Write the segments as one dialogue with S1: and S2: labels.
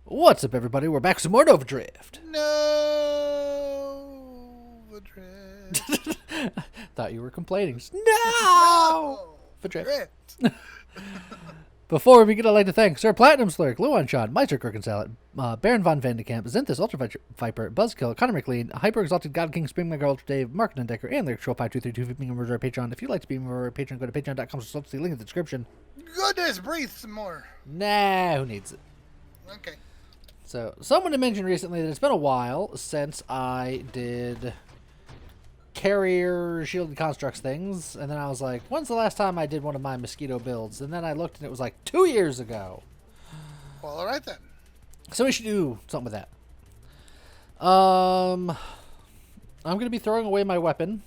S1: What's up, everybody? We're back with some more Nova Drift.
S2: No, Drift.
S1: Thought you were complaining. No! For Drift.
S2: Drift.
S1: Before we begin, I'd like to thank Sir Platinum Slurk, Luan Shot, Meister Crook and Salad, Baron Von Vandekamp, Zenthus, Ultra Viper, Buzzkill, Connor McLean, Hyper Exalted God King, Spring Mega Ultra Dave, Mark Nundecker, and Lyric Troll 5232 for being a member of our Patreon. If you'd like to be a member of our Patreon, go to patreon.com/see link in the description.
S2: Goodness, breathe some more.
S1: Nah, who needs it?
S2: Okay.
S1: So, someone had mentioned recently that it's been a while since I did carrier shielded constructs things, and then I was like, when's the last time I did one of my mosquito builds? And then I looked and it was like 2 years ago.
S2: Well, all right then.
S1: So we should do something with that. I'm gonna be throwing away my weapon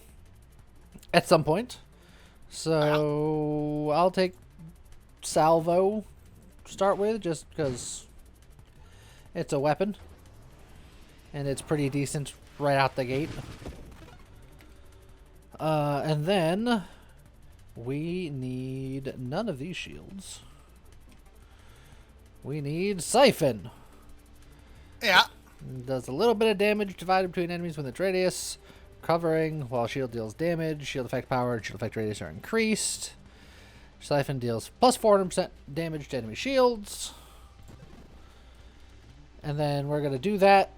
S1: at some point, so I'll take salvo to start with, just because it's a weapon and it's pretty decent right out the gate. And then we need none of these shields. We need Siphon.
S2: Yeah.
S1: Does a little bit of damage divided between enemies with its radius. Covering while shield deals damage. Shield effect power and shield effect radius are increased. Siphon deals plus 400% damage to enemy shields. And then we're going to do that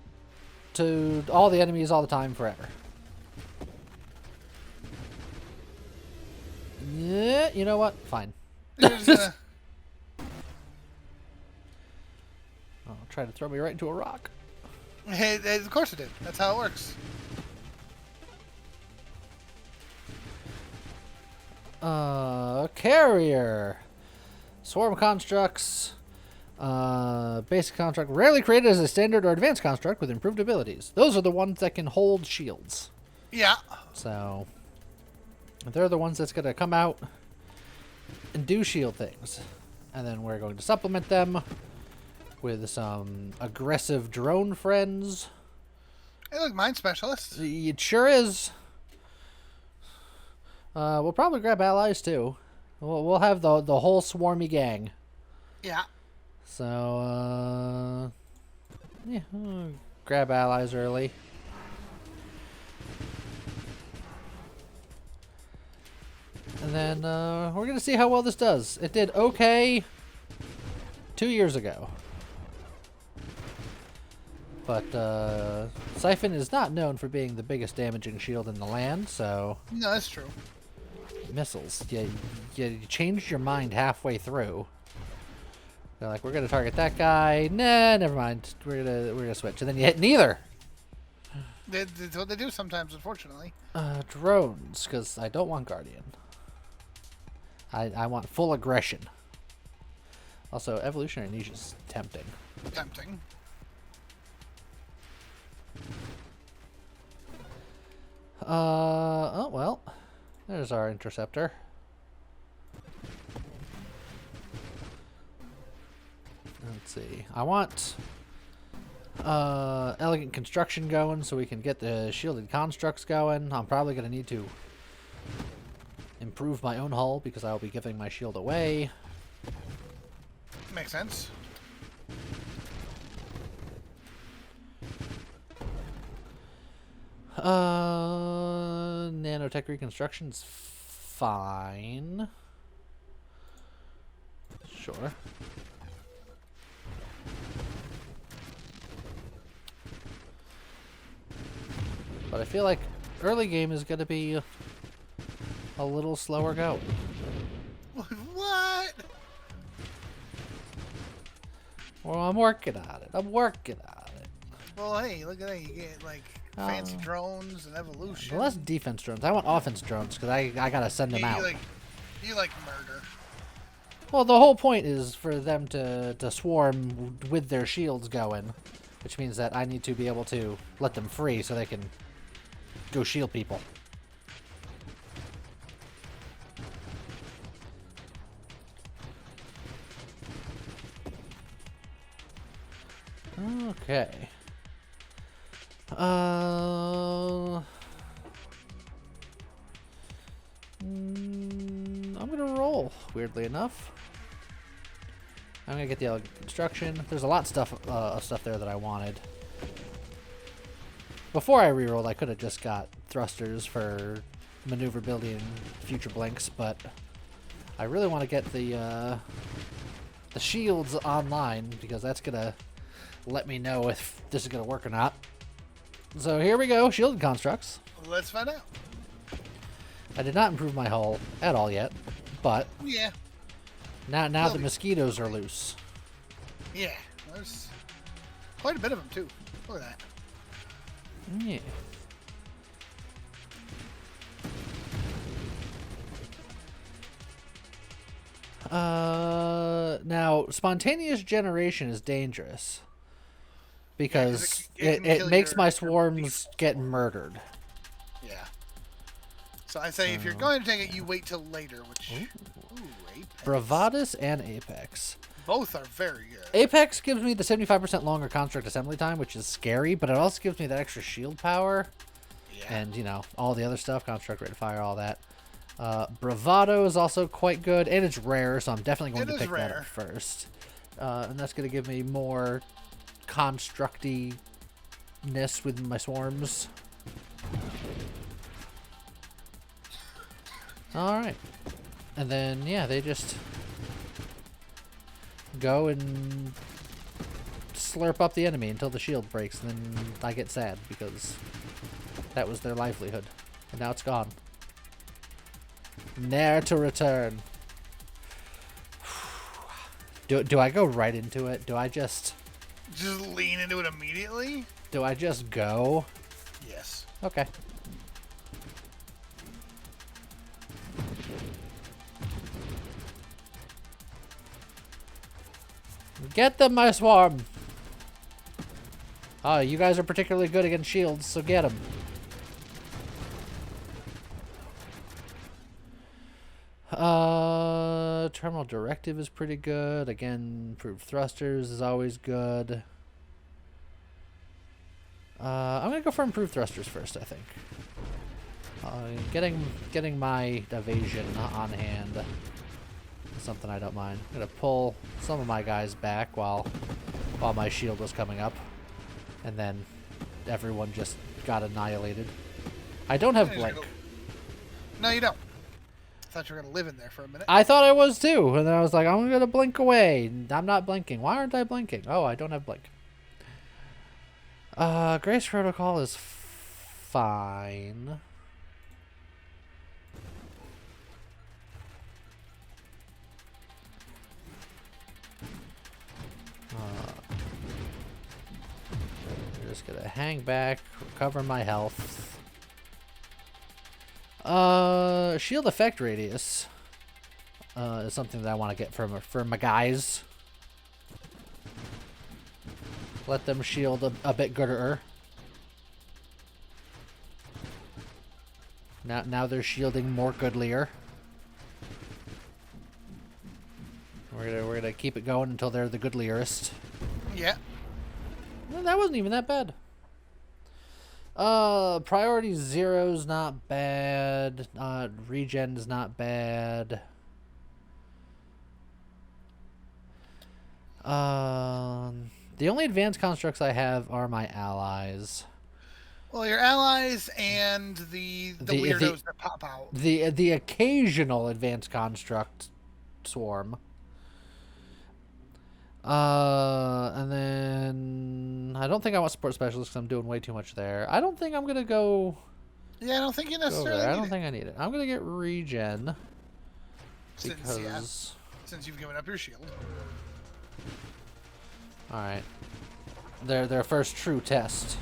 S1: to all the enemies all the time forever. Yeah, you know what? Fine.
S2: There's,
S1: Oh, try to throw me right into a rock.
S2: hey, of course it did. That's how it works.
S1: Carrier. Swarm constructs. Basic construct. Rarely created as a standard or advanced construct with improved abilities. Those are the ones that can hold shields.
S2: Yeah.
S1: So, they're the ones that's going to come out and do shield things. And then we're going to supplement them with some aggressive drone friends.
S2: Hey, look, mine specialist.
S1: It sure is. We'll probably grab allies too. We'll have the whole swarmy gang.
S2: Yeah.
S1: So, yeah, we'll grab allies early. And then we're going to see how well this does. It did okay 2 years ago. But Siphon is not known for being the biggest damaging shield in the land, so...
S2: No, that's true.
S1: Missiles. You changed your mind halfway through. They're like, we're going to target that guy. Nah, never mind. We're gonna switch. And then you hit neither.
S2: That's what they do sometimes, unfortunately.
S1: Drones, because I don't want Guardian. I want full aggression. Also, Evolutionary Niche is tempting.
S2: Tempting.
S1: Oh, well. There's our interceptor. Let's see. I want elegant construction going so we can get the shielded constructs going. I'm probably going to need to improve my own hull because I'll be giving my shield away.
S2: Makes sense.
S1: Nanotech reconstruction's fine. Sure. But I feel like early game is going to be a little slower going.
S2: What?
S1: Well, I'm working on it.
S2: Well, hey, look at that. You get, like, fancy drones and evolution.
S1: Less defense drones. I want offense drones because I got to send them out.
S2: You like murder.
S1: Well, the whole point is for them to swarm with their shields going, which means that I need to be able to let them free so they can go shield people. Okay. I'm gonna roll, weirdly enough. I'm gonna get the elegant construction. There's a lot of stuff there that I wanted. Before I rerolled, I could have just got thrusters for maneuverability and future blinks, but I really want to get the shields online because that's gonna let me know if this is gonna work or not. So here we go, shielded constructs.
S2: Let's find out.
S1: I did not improve my hull at all yet, but
S2: Yeah.
S1: now the mosquitoes are loose.
S2: Yeah. There's quite a bit of them too. Look at that.
S1: Yeah. Now spontaneous generation is dangerous because it makes my swarms get murdered.
S2: Yeah. So I say if you're going to take it, you wait till later, which... Ooh, Apex.
S1: Bravadus and Apex.
S2: Both are very good.
S1: Apex gives me the 75% longer construct assembly time, which is scary, but it also gives me that extra shield power.
S2: Yeah.
S1: And, you know, all the other stuff, construct rate of fire, all that. Bravado is also quite good, and it's rare, so I'm definitely going to pick that up first. And that's going to give me more constructy-ness with my swarms. Alright. And then, yeah, they just go and slurp up the enemy until the shield breaks, and then I get sad because that was their livelihood. And now it's gone. Ne'er to return. Do I go right into it? Do I just
S2: lean into it immediately?
S1: Do I just go?
S2: Yes.
S1: Okay. Get them, my swarm! Oh, you guys are particularly good against shields, so get them. Terminal directive is pretty good. Again, improved thrusters is always good. I'm gonna go for improved thrusters first, I think. Getting my evasion on hand is something I don't mind. I'm gonna pull some of my guys back while my shield was coming up, and then everyone just got annihilated. I don't have blink.
S2: No, you don't. I thought you were gonna live in there for a minute.
S1: I thought I was too, and then I was like, I'm gonna blink away. I'm not blinking. Why aren't I blinking? Oh, I don't have blink. Grace Protocol is fine. I'm just gonna hang back, recover my health. Shield effect radius is something that I want to get for my guys. Let them shield a bit gooder. Now they're shielding more goodlier. We're gonna keep it going until they're the goodlierest.
S2: Yeah.
S1: Well, that wasn't even that bad. Priority 0's not bad. Regen's not bad. The only advanced constructs I have are my allies.
S2: Well, your allies and the weirdos that pop out.
S1: The occasional advanced construct swarm. And then I don't think I want support specialists because I'm doing way too much there. I don't think I'm gonna go.
S2: Yeah, I don't think you necessarily.
S1: I don't think I need it. I'm gonna get regen
S2: since you've given up your shield.
S1: All right, their first true test.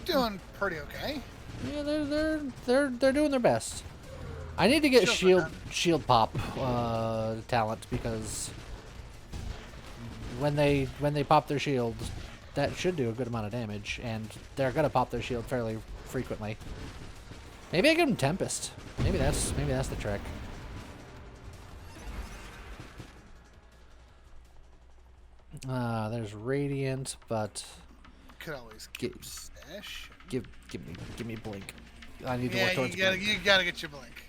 S2: Doing pretty okay.
S1: Yeah, they're doing their best. I need to get shield pop talent because when they pop their shields, that should do a good amount of damage, and they're gonna pop their shield fairly frequently. Maybe I give them Tempest. Maybe that's the trick. There's Radiant, but
S2: Could always keep stash.
S1: give me Blink. I need to work
S2: Yeah,
S1: towards Blink.
S2: you gotta get your blink.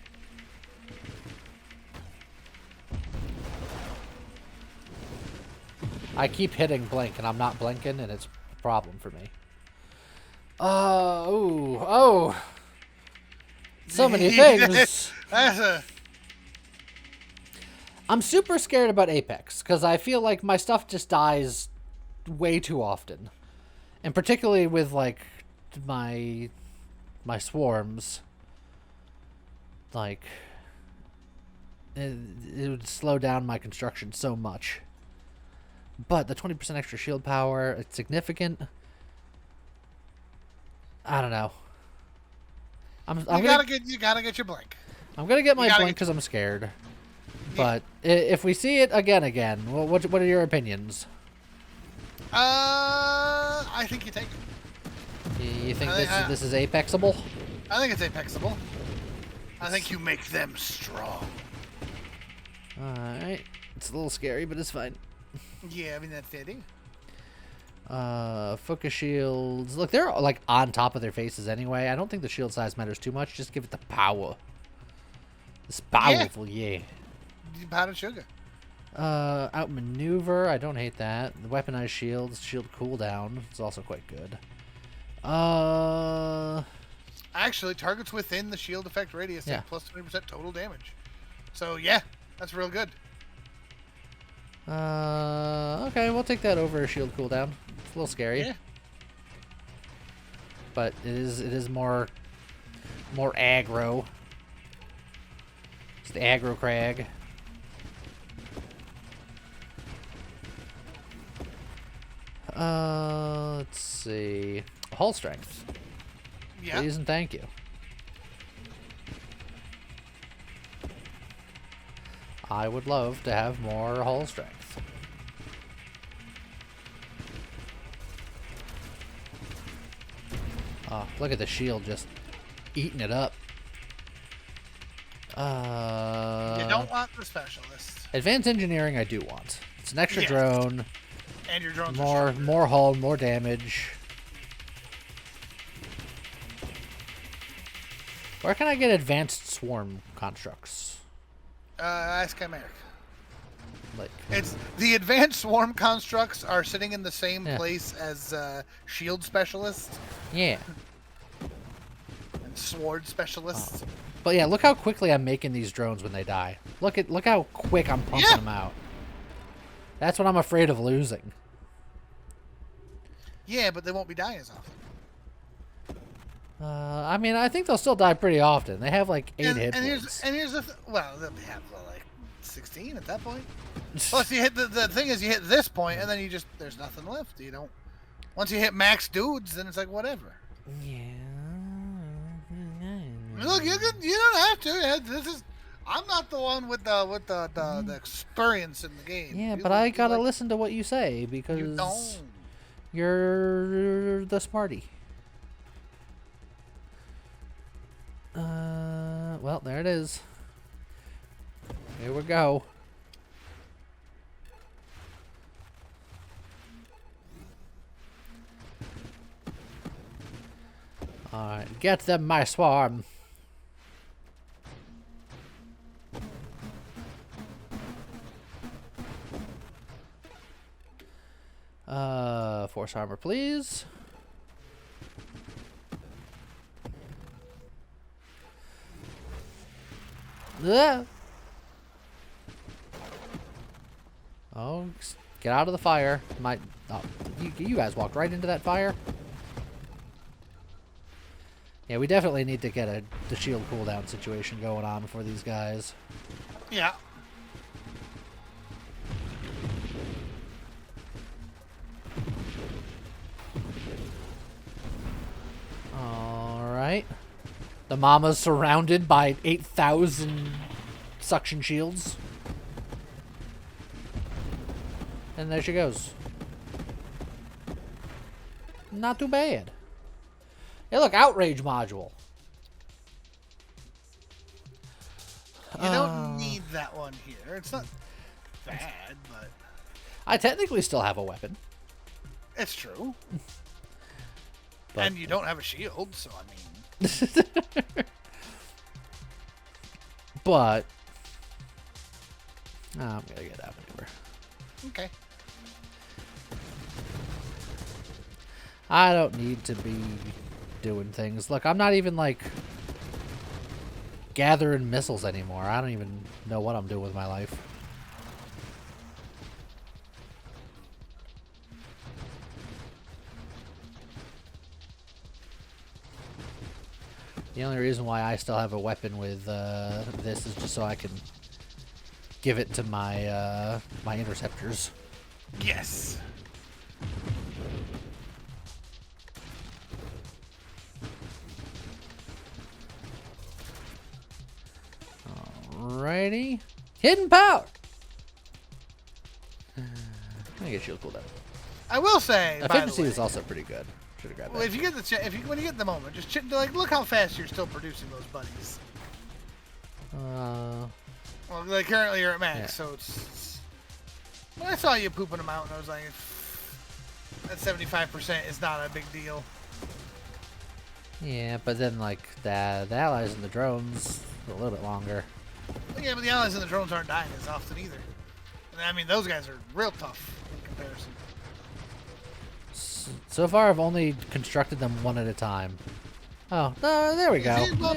S1: I keep hitting Blink, and I'm not blinking, and it's a problem for me. Oh. So many things.
S2: That's a...
S1: I'm super scared about Apex, because I feel like my stuff just dies way too often. And particularly with, like, my swarms. Like, it would slow down my construction so much. But the 20% extra shield power, it's significant. I don't know.
S2: You gotta get your blink.
S1: I'm gonna get my blink because I'm scared. But if we see it again, what are your opinions?
S2: I think you take it.
S1: You think this is Apexable?
S2: I think it's Apexable. I think you make them strong.
S1: Alright. It's a little scary, but it's fine.
S2: Yeah, I mean, that's the idea.
S1: Focus shields. Look, they're like on top of their faces anyway. I don't think the shield size matters too much. Just give it the power. It's powerful, yeah.
S2: Powdered sugar.
S1: Outmaneuver. I don't hate that. The weaponized shields. Shield cooldown. It's also quite good.
S2: Actually, targets within the shield effect radius take plus 20% total damage. So, yeah, that's real good.
S1: Okay, we'll take that over a shield cooldown. It's a little scary.
S2: Yeah.
S1: But it is more aggro. It's the aggro crag. Let's see. Hull strength.
S2: Yeah.
S1: Please and thank you. I would love to have more hull strength. Oh, look at the shield just eating it up.
S2: You don't want the specialist.
S1: Advanced engineering I do want. It's an extra drone.
S2: And your drones
S1: more hull, more damage. Where can I get advanced swarm constructs?
S2: Ask Chimeric.
S1: Like,
S2: it's the advanced swarm constructs are sitting in the same place as shield specialists.
S1: Yeah.
S2: And sword specialists.
S1: Oh. But yeah, look how quickly I'm making these drones when they die. Look how quick I'm pumping them out. That's what I'm afraid of losing.
S2: Yeah, but they won't be dying as often.
S1: I mean, I think they'll still die pretty often. They have like 8 hit points.
S2: Here's the well, they'll have like 16 at that point. Plus, you hit the thing is you hit this point, and then there's nothing left. You don't. Once you hit max dudes, then it's like whatever.
S1: Yeah.
S2: Look, you don't have to. I'm not the one with the experience in the game.
S1: Yeah, but I gotta listen to what you say because
S2: you don't.
S1: You're the smarty. Well, there it is. Here we go. Alright, get them, my swarm. Force armor, please. Ah. Oh, get out of the fire. You guys walked right into that fire. Yeah, we definitely need to get the shield cooldown situation going on for these guys.
S2: Yeah.
S1: Alright. The mama's surrounded by 8,000 suction shields. And there she goes. Not too bad. Hey, look, outrage module.
S2: You don't need that one here. It's not bad, but
S1: I technically still have a weapon.
S2: It's true.
S1: But,
S2: and you don't have a shield, so I mean.
S1: but I'm gonna get that maneuver.
S2: Okay.
S1: I don't need to be doing things. Look, I'm not even like gathering missiles anymore. I don't even know what I'm doing with my life. The only reason why I still have a weapon with this is just so I can give it to my my interceptors.
S2: Yes.
S1: Alrighty. Hidden power! Let me get shield cooldown.
S2: I will say, by the
S1: Efficiency
S2: way,
S1: is also pretty good. Should have grabbed
S2: well,
S1: that.
S2: if you get the when you get the moment, just like look how fast you're still producing those buddies. Well, like currently you're at max,
S1: Yeah.
S2: so it's. When I saw you pooping them out, and I was like, that 75% is not a big deal.
S1: Yeah, but then like the allies and the drones a little bit longer.
S2: But yeah, but the allies and the drones aren't dying as often either. And I mean, those guys are real tough in comparison.
S1: So far, I've only constructed them one at a time. Oh, there we go.
S2: Yeah.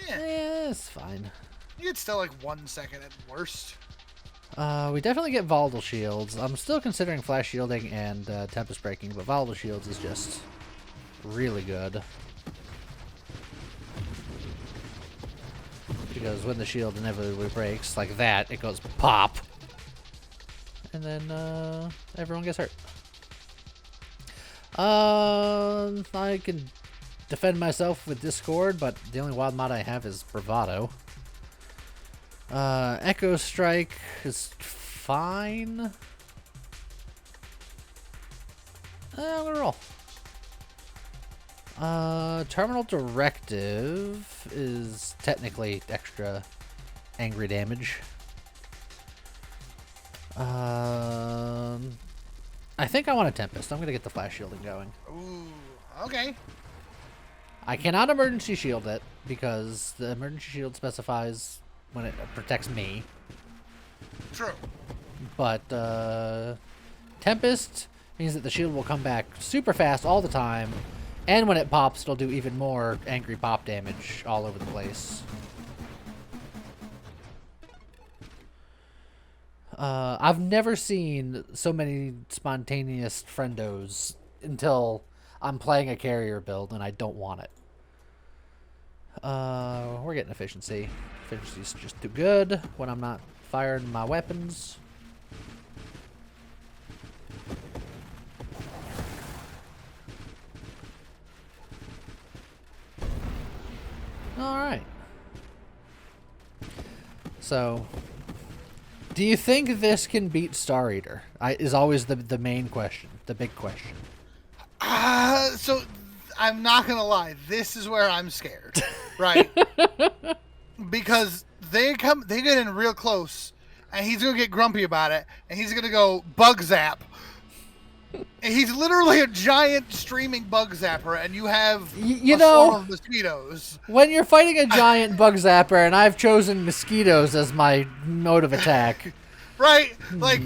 S1: Yeah, it's fine.
S2: You get still like 1 second at worst.
S1: We definitely get volatile shields. I'm still considering flash shielding and tempest breaking, but volatile shields is just really good. Because when the shield inevitably breaks, like that, it goes pop. And then everyone gets hurt. I can defend myself with Discord, but the only wild mod I have is Bravado. Echo Strike is fine. I'm gonna roll. Terminal Directive is technically extra angry damage. I think I want a Tempest. I'm gonna get the flash shielding going.
S2: Ooh, okay.
S1: I cannot emergency shield it because the emergency shield specifies when it protects me.
S2: True.
S1: But Tempest means that the shield will come back super fast all the time, and when it pops, it'll do even more angry pop damage all over the place. I've never seen so many spontaneous friendos until I'm playing a carrier build and I don't want it. We're getting efficiency. Efficiency's just too good when I'm not firing my weapons. Alright. So, do you think this can beat Star Eater? Is always the main question, the big question.
S2: So I'm not gonna lie, this is where I'm scared, right? Because they get in real close, and he's gonna get grumpy about it, and he's gonna go bug zap. And he's literally a giant streaming bug zapper, and you have
S1: you
S2: a
S1: know,
S2: swarm of mosquitoes.
S1: when you're fighting a giant bug zapper, and I've chosen mosquitoes as my mode of attack.
S2: Right? Like,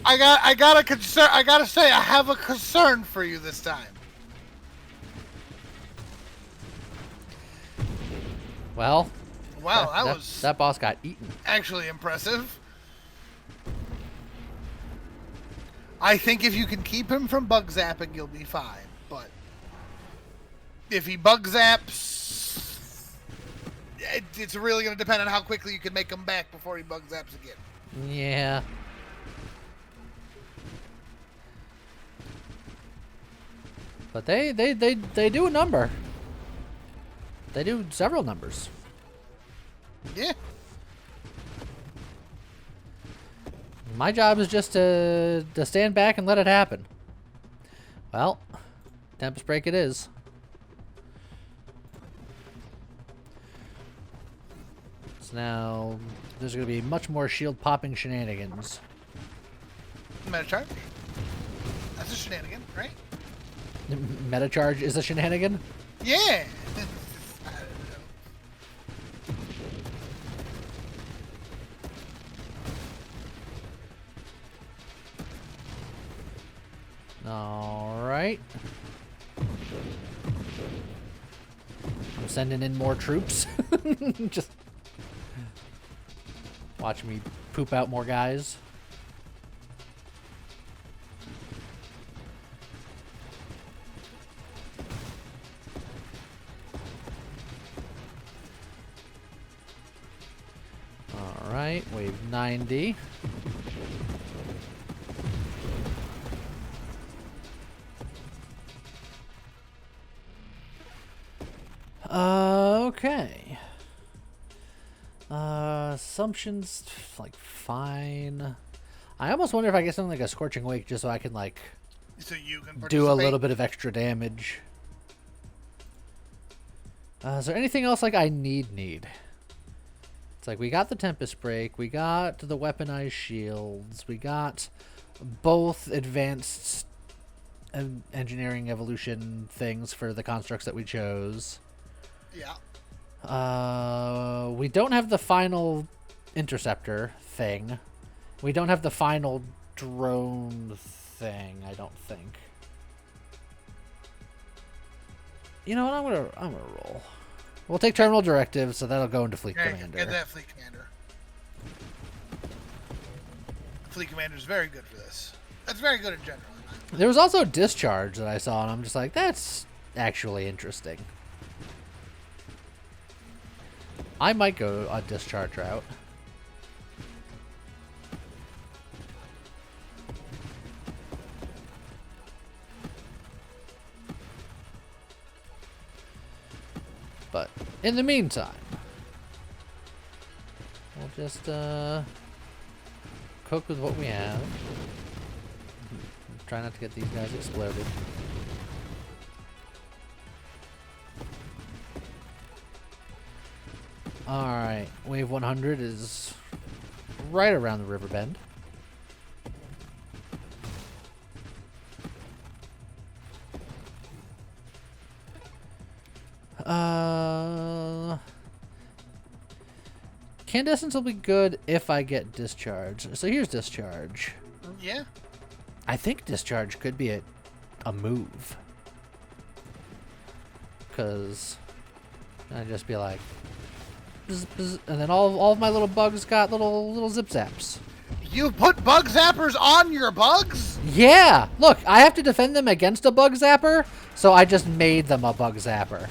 S2: I gotta say, I have a concern for you this time.
S1: Well,
S2: Wow,
S1: that boss got eaten.
S2: actually impressive. I think if you can keep him from bug zapping, you'll be fine. But if he bug zaps, it's really going to depend on how quickly you can make him back before he bug zaps again.
S1: Yeah. But they do a number. They do several numbers.
S2: Yeah.
S1: My job is just to stand back and let it happen. Well, Tempest Break it is. So now there's going to be much more shield popping shenanigans.
S2: meta charge. That's a shenanigan, right?
S1: Meta charge is a shenanigan?
S2: Yeah. I don't know.
S1: Alright. I'm sending in more troops. Just watch me poop out more guys. Alright, wave 90. Okay. Assumptions, like, fine. I almost wonder if I get something like a Scorching Wake just so I can, like,
S2: So you can
S1: do a
S2: participate.
S1: little bit of extra damage. Is there anything else, like, I need? It's like, we got the Tempest Break, we got the Weaponized Shields, we got both advanced engineering evolution things for the constructs that we chose.
S2: Yeah.
S1: We don't have the final interceptor thing. We don't have the final drone thing, I don't think. You know what? I'm gonna roll. We'll take terminal directive, so that'll go into Fleet Commander.
S2: Get that Fleet Commander. Fleet Commander is very good for this. That's very good in general.
S1: There was also a discharge that I saw, and I'm just like, that's actually interesting. I might go a discharge route. But in the meantime, we'll just cook with what we have. Try not to get these guys exploded. Alright, wave 100 is right around the river bend. Candescence will be good if I get discharge. So here's discharge.
S2: Yeah.
S1: I think discharge could be a move. Because I'd just be like, bzz, bzz, and then all of my little bugs got little zip zaps.
S2: You put bug zappers on your bugs?
S1: Yeah! Look, I have to defend them against a bug zapper, so I just made them a bug zapper.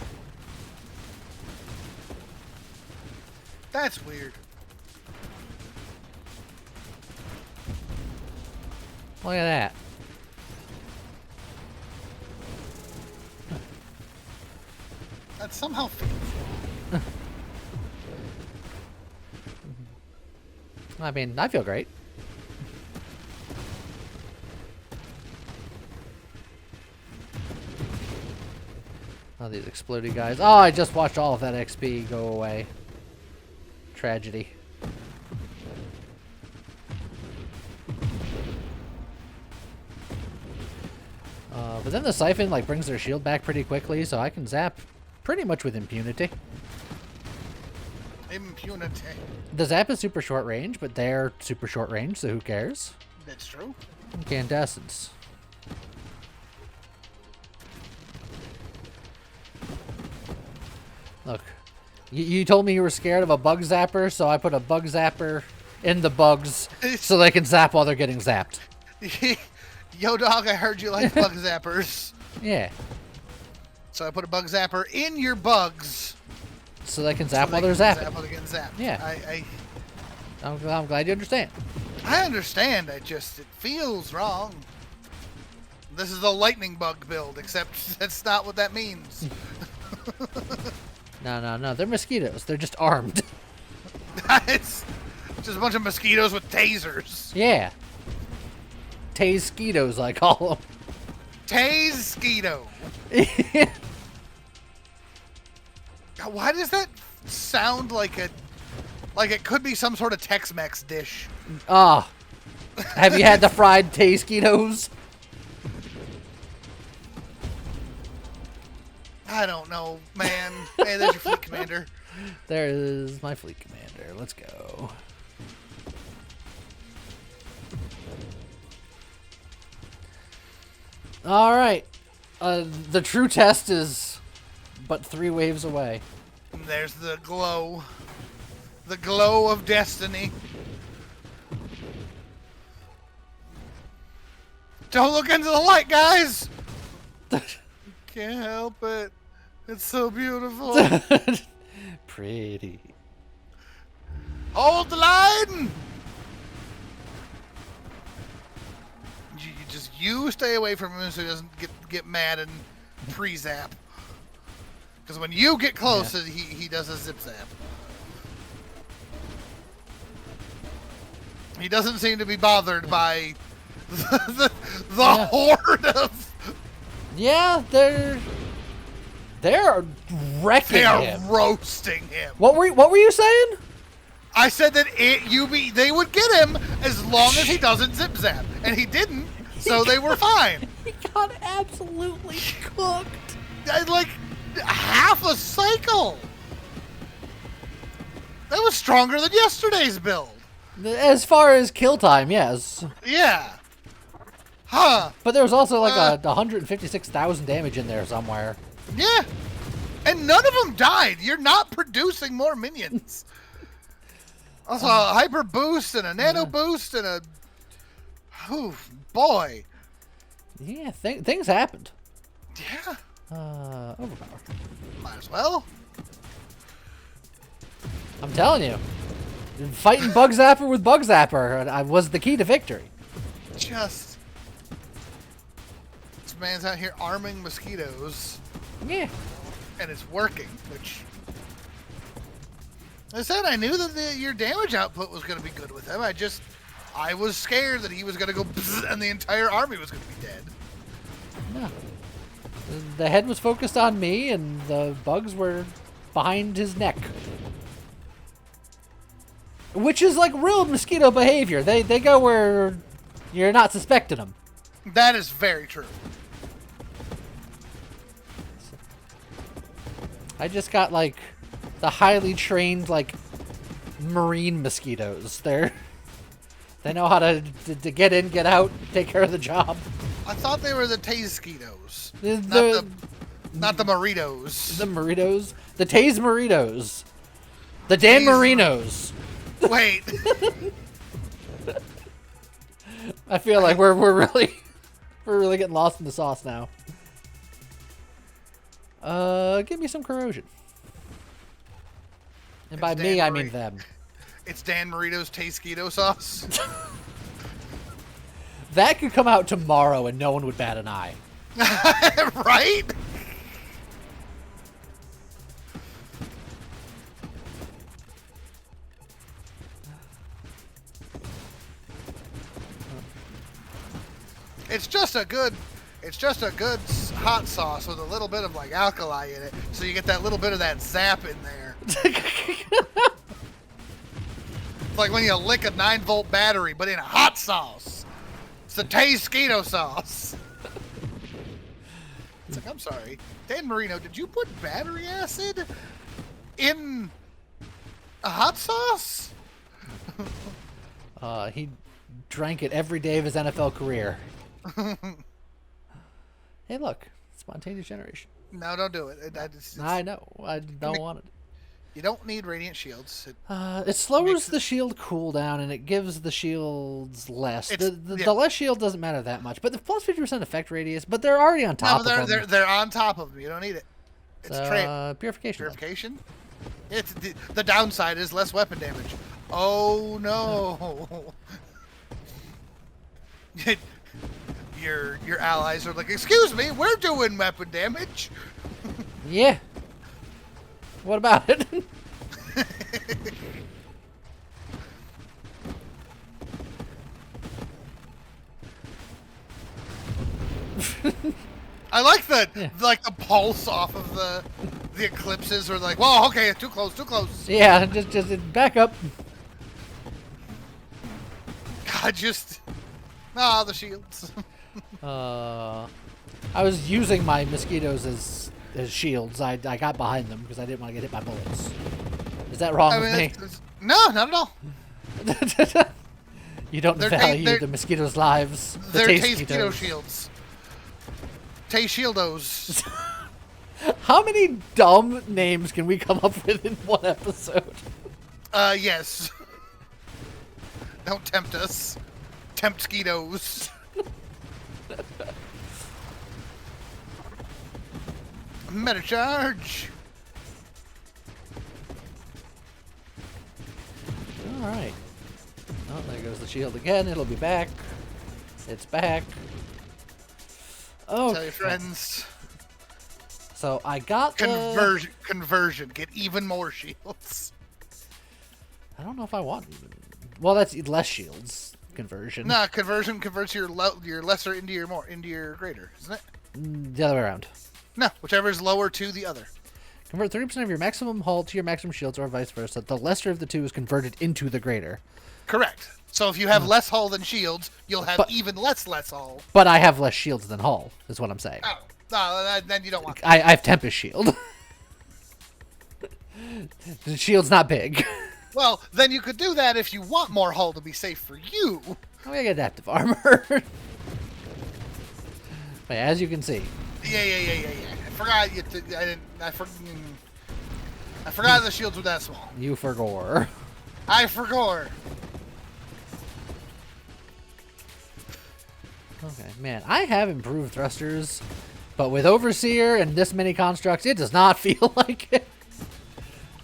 S2: That's weird.
S1: Look at that.
S2: That somehow feels wrong.
S1: I mean, I feel great. Oh, these exploding guys. Oh, I just watched all of that XP go away. Tragedy. But then the Siphon like brings their shield back pretty quickly, so I can zap pretty much with impunity.
S2: Impunity.
S1: The zap is super short range, but they're super short range, so who cares?
S2: That's true.
S1: Incandescence. Look, you told me you were scared of a bug zapper, so I put a bug zapper in the bugs so they can zap while they're getting zapped.
S2: Yo, dog, I heard you like bug zappers.
S1: Yeah.
S2: So I put a bug zapper in your bugs.
S1: So they can zap while they're zapping.
S2: Zap while they're getting zapped.
S1: Yeah. I'm glad you understand.
S2: I understand. It feels wrong. This is a lightning bug build, except that's not what that means.
S1: No. They're mosquitoes. They're just armed.
S2: It's just a bunch of mosquitoes with tasers.
S1: Yeah. Tazequitos, I call them.
S2: Tazequito. Why does that sound like it could be some sort of Tex-Mex dish?
S1: Ah. Have you had the fried Tazequitos?
S2: I don't know, man. Hey, there's your fleet commander.
S1: There is my fleet commander. Let's go. All right. The true test is but 3 waves away.
S2: And there's the glow. The glow of destiny. Don't look into the light, guys! Can't help it. It's so beautiful.
S1: Pretty.
S2: Hold the line! You stay away from him so he doesn't get mad and pre-zap. Because when you get close, he does a zip zap. He doesn't seem to be bothered by the horde of...
S1: Yeah, they're wrecking him.
S2: They are roasting him.
S1: What were you saying?
S2: I said that they would get him as long as he doesn't zip zap, and he didn't, so they were fine.
S1: He got absolutely cooked.
S2: Like half a cycle. That was stronger than yesterday's build.
S1: As far as kill time, yes.
S2: Yeah. Huh.
S1: But there was also like 156,000 damage in there somewhere.
S2: Yeah. And none of them died. You're not producing more minions. Also, a hyper boost and a nano boost and a... Oof, boy.
S1: Yeah, things happened.
S2: Yeah.
S1: Overpower.
S2: Might as well.
S1: I'm telling you. Fighting Bug Zapper with Bug Zapper was the key to victory.
S2: Just... This man's out here arming mosquitoes.
S1: Yeah.
S2: And it's working, which... I said I knew that your damage output was going to be good with him. I was scared that he was going to go bzz, and the entire army was going to be dead.
S1: No. The head was focused on me, and the bugs were behind his neck. Which is like real mosquito behavior. They go where you're not suspecting them.
S2: That is very true.
S1: I just got like the highly trained like marine mosquitoes. They know how to get in, get out, take care of the job.
S2: I thought they were the Tazequitos. Not the Maritos.
S1: The Maritos? The Taze Maritos. The Dan Marinos.
S2: Wait.
S1: I feel like we're really getting lost in the sauce now. Give me some corrosion. And by me, I mean them.
S2: It's Dan Marito's Tazequito sauce.
S1: That could come out tomorrow and no one would bat an eye.
S2: Right? It's just a good hot sauce with a little bit of like alkali in it, so you get that little bit of that zap in there. It's like when you lick a 9-volt battery, but in a hot sauce. It's the Tazequito sauce. It's like, I'm sorry, Dan Marino, did you put battery acid in a hot sauce?
S1: He drank it every day of his NFL career. Hey, look, spontaneous generation.
S2: No, don't do it.
S1: I know. I don't want it.
S2: You don't need radiant shields.
S1: It slowers the shield cooldown and it gives the shields less. The less shield doesn't matter that much, but the plus 50% effect radius. But they're already on top of them.
S2: They're on top of them. You don't need it. It's
S1: purification.
S2: Purification. It's the downside is less weapon damage. Oh no. Your allies are like, excuse me, we're doing weapon damage.
S1: Yeah. What about it?
S2: I like the pulse off of the eclipses, or like, whoa, okay, too close.
S1: Yeah, just back up.
S2: God, just Ah, the shields.
S1: I was using my mosquitoes as shields. I got behind them because I didn't want to get hit by bullets. Is that wrong with me?
S2: No, not at all.
S1: You don't value the mosquitoes' lives.
S2: They're Tazequito shields. Shieldos.
S1: How many dumb names can we come up with in one episode?
S2: Yes. Don't tempt us. Tempt mosquitoes. Meta charge.
S1: All right. Oh, there goes the shield again. It'll be back. It's back. Oh,
S2: tell your friends.
S1: So I got
S2: conversion. Get even more shields.
S1: I don't know if I want. Well, that's less shields. Conversion.
S2: Nah, conversion converts your lesser into your greater, isn't it?
S1: The other way around.
S2: No, whichever is lower to the other.
S1: Convert 30% of your maximum hull to your maximum shields, or vice versa. The lesser of the two is converted into the greater.
S2: Correct. So if you have less hull than shields, you'll have even less hull.
S1: But I have less shields than hull, is what I'm saying.
S2: Oh, no, then you don't want that.
S1: I have Tempest Shield. The shield's not big.
S2: Well, then you could do that if you want more hull to be safe for you.
S1: I'm gonna get adaptive armor. Wait, as you can see.
S2: Yeah. I forgot I forgot the shields were that small.
S1: You forgore.
S2: I forgot.
S1: Okay, man, I have improved thrusters, but with Overseer and this many constructs, it does not feel like it.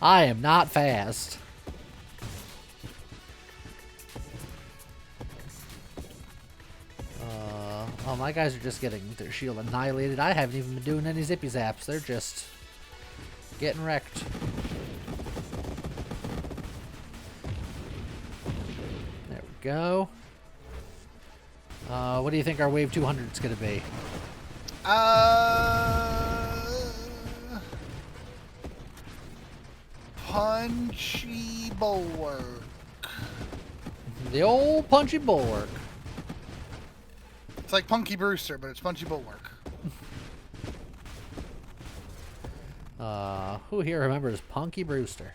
S1: I am not fast. Oh, my guys are just getting their shield annihilated. I haven't even been doing any zippy zaps. They're just getting wrecked. There we go. What do you think our wave 200 is going to be?
S2: Punchy bulwark.
S1: The old punchy bulwark.
S2: It's like Punky Brewster, but it's punchy bulwark.
S1: Who here remembers Punky Brewster?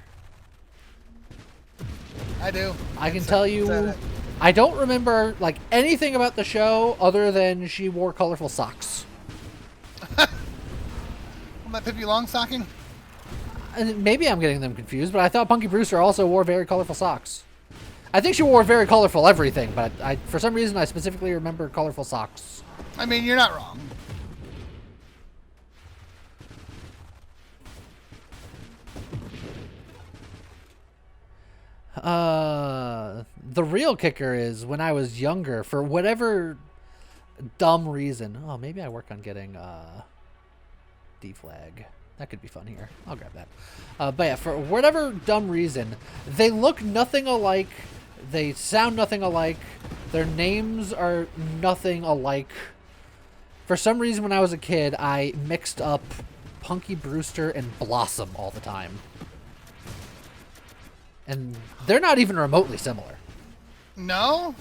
S2: I do.
S1: I can tell you, I don't remember like anything about the show other than she wore colorful socks.
S2: That Pippi Longstocking?
S1: And maybe I'm getting them confused, but I thought Punky Brewster also wore very colorful socks. I think she wore very colorful everything, but for some reason I specifically remember colorful socks.
S2: I mean, you're not wrong.
S1: The real kicker is when I was younger, for whatever dumb reason. Oh, maybe I work on getting D-flag. That could be fun here. I'll grab that. But yeah, for whatever dumb reason, they look nothing alike. They sound nothing alike. Their names are nothing alike. For some reason, when I was a kid, I mixed up Punky Brewster and Blossom all the time. And they're not even remotely similar.
S2: No?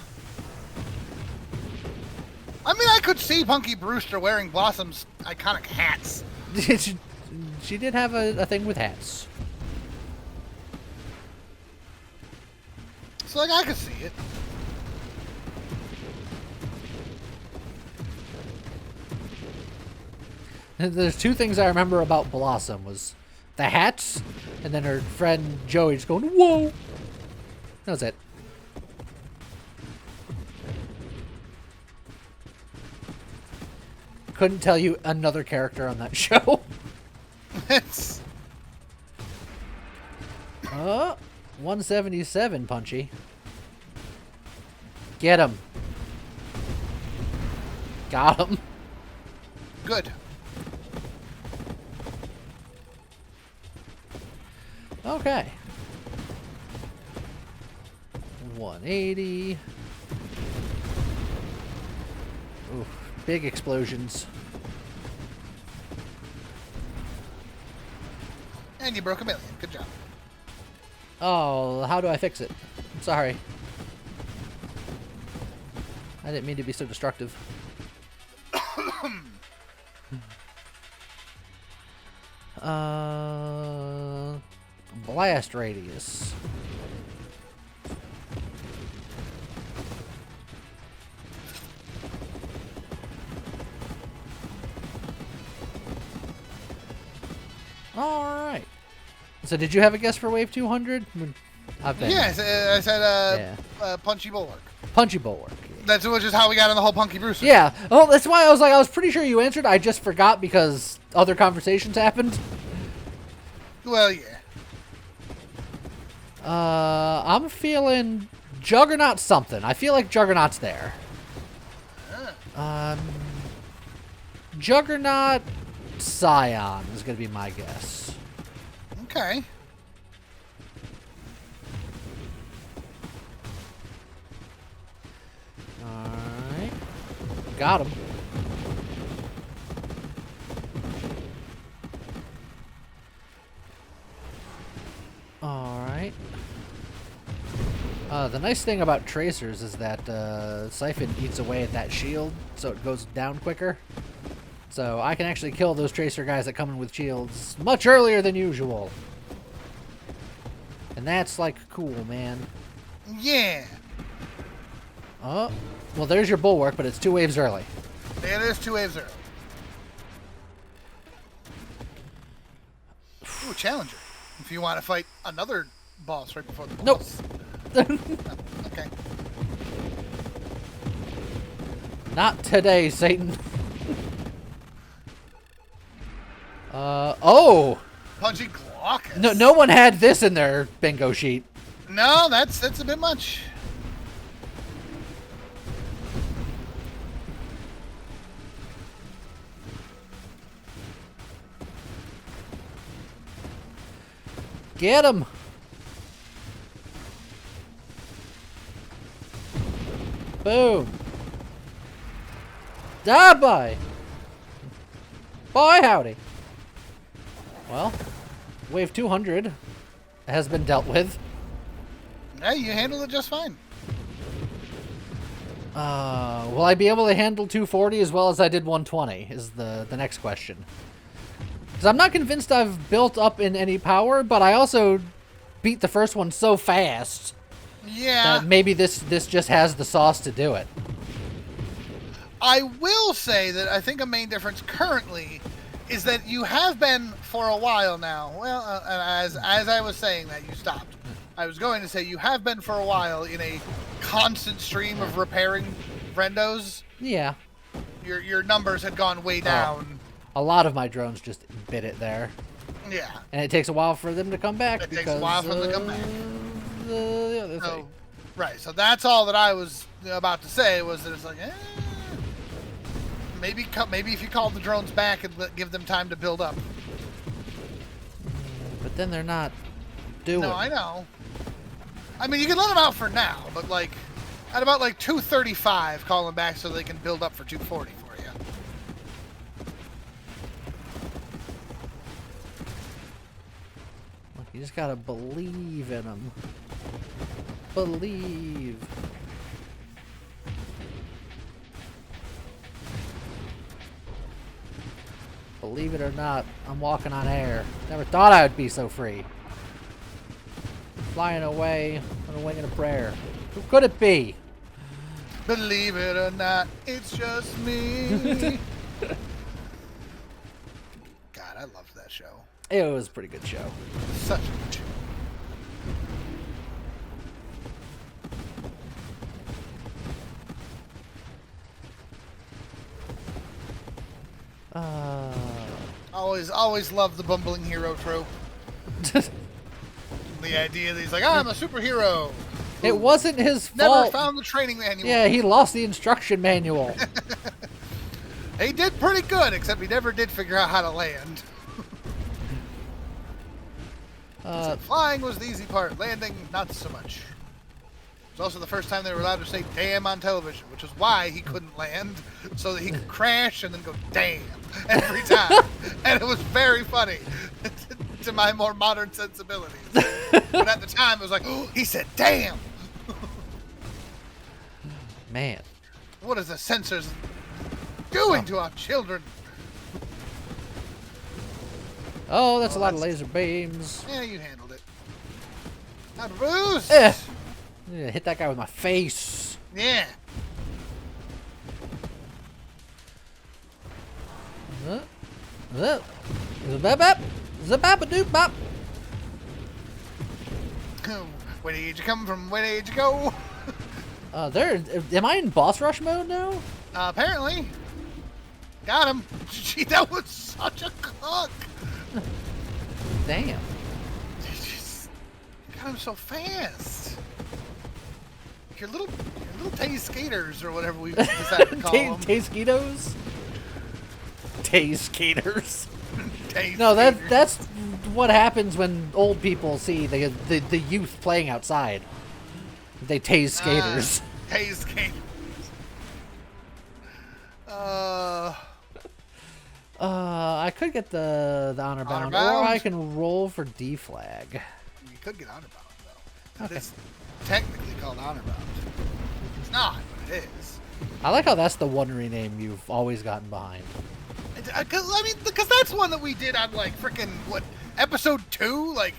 S2: I mean, I could see Punky Brewster wearing Blossom's iconic hats.
S1: She did have a thing with hats.
S2: So, like, I could see it.
S1: There's two things I remember about Blossom was the hats, and then her friend Joey just going, whoa! That was it. Couldn't tell you another character on that show.
S2: It's...
S1: 177, Punchy. Get him. Got him.
S2: Good.
S1: Okay. 180. Ooh, big explosions.
S2: And you broke a million. Good job.
S1: Oh, how do I fix it? I'm sorry. I didn't mean to be so destructive. Blast radius. All right. So did you have a guess for wave 200? I've been.
S2: Yeah, I said Punchy Bulwark.
S1: Punchy Bulwark.
S2: That's which is how we got on the whole Punky Brewster.
S1: Yeah. Well, that's why I was pretty sure you answered. I just forgot because other conversations happened.
S2: Well, yeah.
S1: I'm feeling Juggernaut something. I feel like Juggernaut's there. Juggernaut Scion is going to be my guess.
S2: Okay.
S1: Alright. Got him. Alright. The nice thing about Tracers is that Siphon eats away at that shield, so it goes down quicker. So I can actually kill those Tracer guys that come in with shields much earlier than usual. And that's, like, cool, man.
S2: Yeah.
S1: Oh, well, there's your Bulwark, but it's 2 waves early.
S2: It is 2 waves early. Ooh, Challenger. If you want to fight another boss right before the boss.
S1: Nope.
S2: Okay.
S1: Not today, Satan. Oh!
S2: Punchy Glaucus.
S1: No one had this in their bingo sheet.
S2: No, that's a bit much.
S1: Get him! Boom! Die by! Boy howdy! Well, wave 200 has been dealt with.
S2: Hey, you handled it just fine.
S1: Will I be able to handle 240 as well as I did 120 is the next question. Because I'm not convinced I've built up in any power, but I also beat the first one so fast
S2: Yeah.
S1: that maybe this just has the sauce to do it.
S2: I will say that I think a main difference currently is that you have been for a while now. Well, as I was saying that, you stopped. I was going to say you have been for a while in a constant stream of repairing Rendos.
S1: Yeah.
S2: Your numbers had gone way down.
S1: A lot of my drones just bit it there.
S2: Yeah.
S1: And it takes a while for them to come back.
S2: It takes a while for them to come back.
S1: The other thing.
S2: Right. So that's all that I was about to say was that it's like, maybe if you called the drones back and give them time to build up.
S1: But then they're not doing.
S2: No, I know. I mean, you can let them out for now, but like at about like 235, call them back so they can build up for 240 for you.
S1: Look, you just gotta believe in them. Believe. Believe it or not, I'm walking on air. Never thought I would be so free. Flying away on a wing and a prayer. Who could it be?
S2: Believe it or not, it's just me. God, I loved that show.
S1: It was a pretty good show.
S2: Such a good show. Always loved the bumbling hero trope. The idea that he's like, I'm a superhero.
S1: It wasn't his
S2: Never
S1: fault.
S2: found the training manual.
S1: Yeah, he lost the instruction manual.
S2: He did pretty good, except he never did figure out how to land. So flying was the easy part. Landing, not so much. It was also the first time they were allowed to say damn on television, which is why he couldn't land, so that he could crash and then go damn every time. And it was very funny to my more modern sensibilities. But at the time, it was like, oh, he said damn.
S1: Man.
S2: What is the sensors doing to our children?
S1: Oh, that's a lot of laser beams.
S2: Yeah, you handled it. Not a boost.
S1: Yeah, hit that guy with my face.
S2: Yeah.
S1: Zap-bap. Zap-bap-a-doop-bop.
S2: Where did you come from? Where did you go?
S1: Am I in boss rush mode now?
S2: Apparently. Got him. Gee, that was such a cook.
S1: Damn.
S2: Just got him so fast. Your little Taze skaters or whatever we decided to call them.
S1: Tazequitos? Tazequitors.
S2: Taze
S1: No,
S2: skaters.
S1: that's what happens when old people see the youth playing outside. They tase skaters.
S2: Taze skaters.
S1: I could get the honor bound, or
S2: bound?
S1: I can roll for D flag.
S2: You could get honor bound though. Okay. It's technically called honor bound. It's not, but it is.
S1: I like how that's the one rename you've always gotten behind.
S2: Because that's one that we did on like freaking what episode 2. Like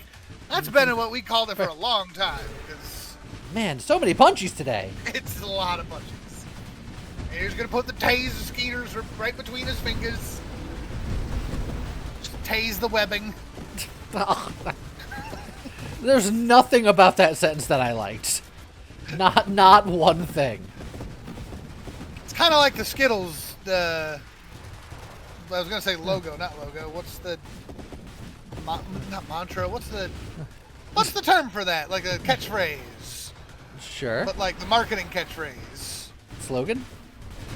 S2: that's been what we called it for a long time. Because
S1: Man, so many punchies today.
S2: it's a lot of punches. And he's gonna put the Taze skeeters right between his fingers. Just tase the webbing.
S1: There's nothing about that sentence that I liked. Not one thing.
S2: It's kind of like the Skittles. I was gonna say logo, not logo. What's the not mantra? What's the term for that? Like a catchphrase,
S1: Sure.
S2: but like the marketing catchphrase.
S1: Slogan?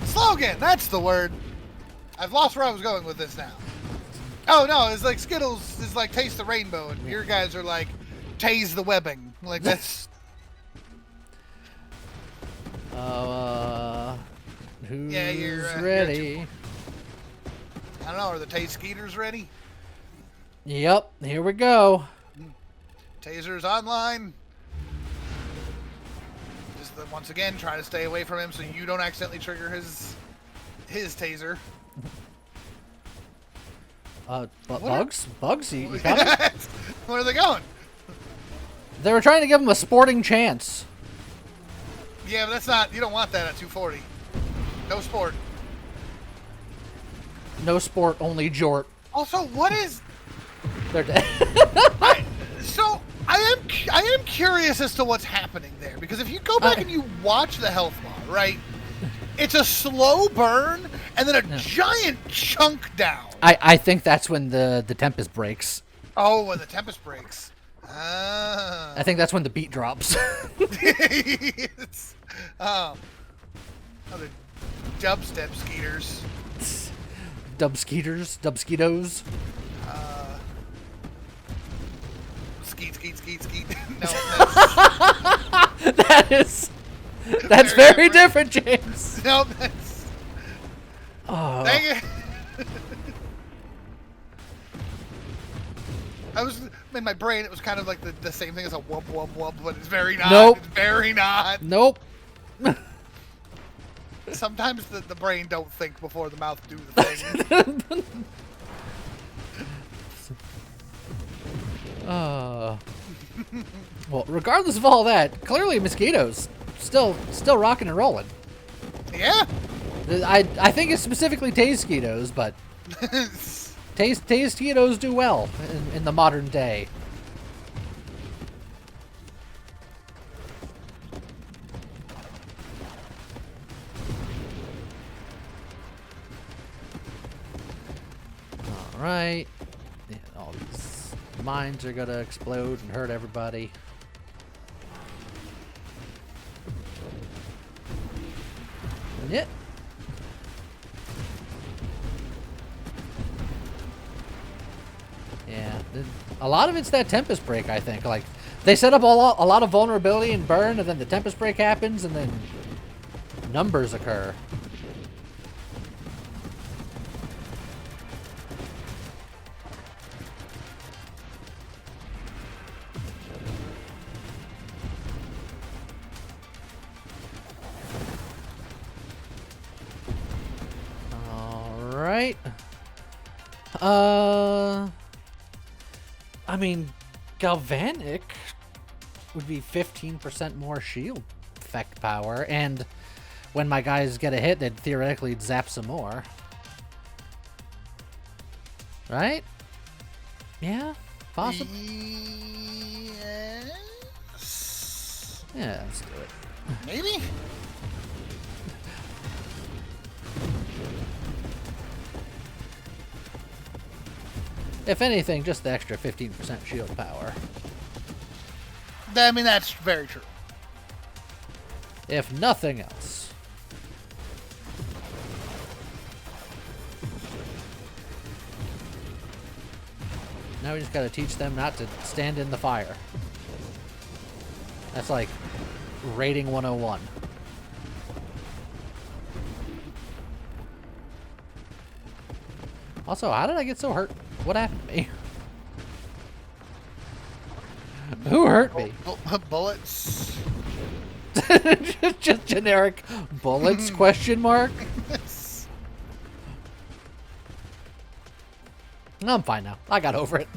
S2: Slogan. That's the word. I've lost where I was going with this now. Oh no, it's like Skittles is like taste the rainbow, and your guys are like tase the webbing. Like that's.
S1: Who's
S2: Yeah, you're
S1: ready?
S2: I don't know. Are the Taze skeeters ready?
S1: Yep, here we go.
S2: Taser's online. Just once again, try to stay away from him so you don't accidentally trigger his taser.
S1: Bugs? Bugs? You got it?
S2: Where are they going?
S1: They were trying to give him a sporting chance.
S2: Yeah, but that's not. You don't want that at 240. No sport.
S1: No sport, only jort.
S2: Also, what is?
S1: They're dead.
S2: I am curious as to what's happening there, because if you go back and you watch the health bar, right? It's a slow burn and then a giant chunk down.
S1: I think that's when the Tempest breaks.
S2: Oh, when the Tempest breaks. Ah.
S1: I think that's when the beat drops.
S2: Oh, other dubstep skeeters.
S1: Dubskeetos.
S2: Skeet. No,
S1: that's very different, James.
S2: no, that's.
S1: Oh.
S2: Dang it. I was in my brain. It was kind of like the same thing as a whoop, but it's very not.
S1: Nope.
S2: It's very not.
S1: Nope.
S2: Sometimes the brain don't think before the mouth do the thing.
S1: Well, regardless of all that, clearly mosquitoes still rocking and rolling.
S2: Yeah.
S1: I think it's specifically Tazequitos, but Tazequitos do well in the modern day. All right. Yeah, all these mines are gonna explode and hurt everybody. Yeah. Yeah, a lot of it's that Tempest break, I think. Like, they set up a lot of vulnerability and burn, and then the Tempest break happens, and then numbers occur. I mean, Galvanic would be 15% more shield effect power, and when my guys get a hit, they'd theoretically zap some more. Right? Yeah? Possible?
S2: Yes.
S1: Yeah, let's do it.
S2: Maybe?
S1: If anything, just the extra 15% shield power.
S2: I mean, that's very true.
S1: If nothing else. Now we just gotta teach them not to stand in the fire. That's like rating 101. Also, how did I get so hurt? What happened to me? Who hurt me?
S2: Bullets.
S1: Just generic bullets, question mark? I'm fine now. I got over it.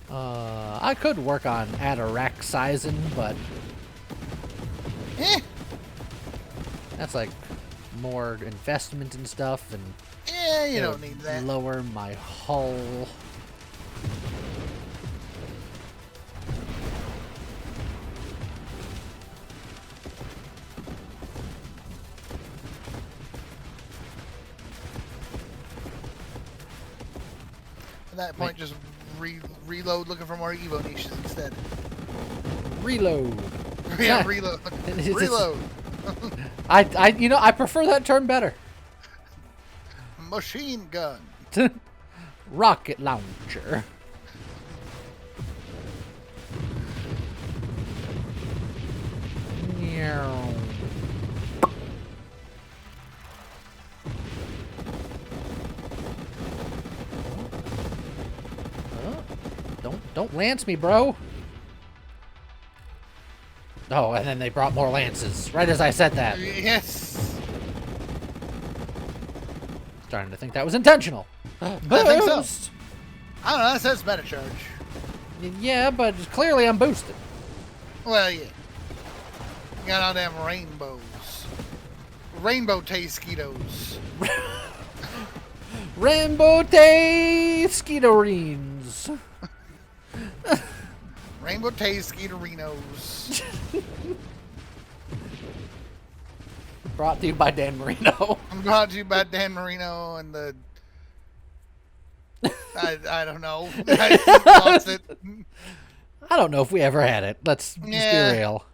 S1: I could work on ataraxizing, but that's like more investment and stuff, and
S2: Yeah, you don't need that.
S1: lower my hull.
S2: At that point, just reload, looking for more Evo niches instead.
S1: Reload.
S2: Yeah, reload. Reload.
S1: I prefer that term better.
S2: Machine gun.
S1: Rocket launcher. Meow. Don't lance me, bro. Oh, and then they brought more lances. Right as I said that.
S2: Yes.
S1: Starting to think that was intentional.
S2: I think so.
S1: Boost!
S2: I don't know. That says meta charge.
S1: Yeah, but clearly I'm boosted.
S2: Well, yeah. Got all them rainbows. Rainbow Tazequitos.
S1: Rainbow Tazequito-reens.
S2: Rainbow Tazequitorinos.
S1: Brought to you by Dan Marino.
S2: I'm brought to you by Dan Marino and the... I don't know. I lost it.
S1: I don't know if we ever had it. Let's be real.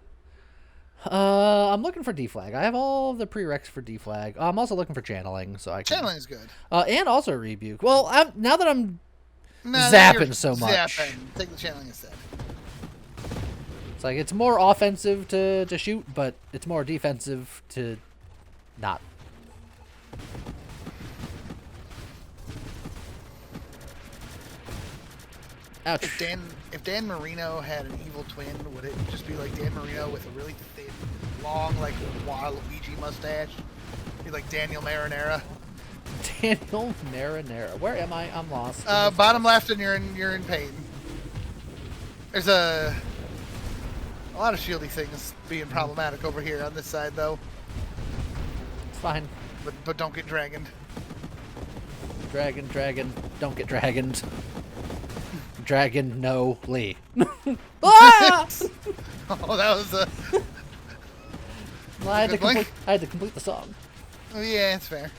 S1: I'm looking for deflag. I have all of the prereqs for deflag. I'm also looking for channeling, so I can...
S2: Channeling is good.
S1: And also rebuke. Well, now that I'm
S2: No,
S1: zapping so much.
S2: Zapping. Take the channeling instead.
S1: It's like it's more offensive to shoot, but it's more defensive to not. Ouch.
S2: If Dan Marino had an evil twin, would it just be like Dan Marino with a really thin, long, like Waluigi mustache? Be like Daniel Marinara.
S1: Daniel Marinara. Where am I? I'm lost.
S2: Bottom left, and you're in pain. There's a lot of shieldy things being problematic over here on this side, though.
S1: It's fine.
S2: But don't get dragoned.
S1: Dragon. Don't get dragoned. Dragon, no, Lee. Ah!
S2: Oh, that was a...
S1: Well, I had to complete the song.
S2: Oh, yeah, it's fair.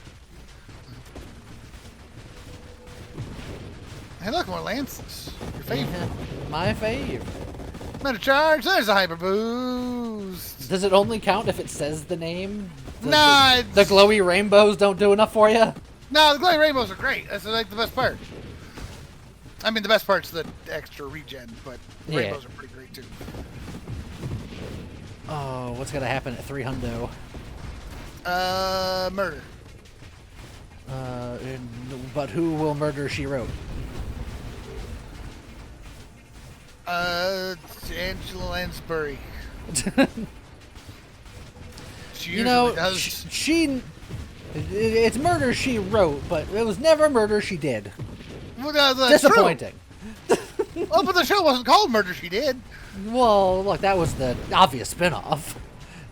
S2: Hey, look, more lances. Your favorite.
S1: My fave.
S2: Meta charge. There's a hyper boost.
S1: Does it only count if it says the name?
S2: Nah,
S1: the glowy rainbows don't do enough for you?
S2: No, the glowing rainbows are great. That's like the best part. I mean, the best part's the extra regen, but rainbows are pretty great too.
S1: Oh, what's gonna happen at 300?
S2: Murder.
S1: But who will murder She wrote?
S2: Angela Lansbury. She
S1: You
S2: usually
S1: know,
S2: does.
S1: it's murder she wrote, but it was never murder she did.
S2: Well, that's
S1: Disappointing.
S2: True. Well, but the show wasn't called Murder She Did.
S1: Well, look, that was the obvious spinoff.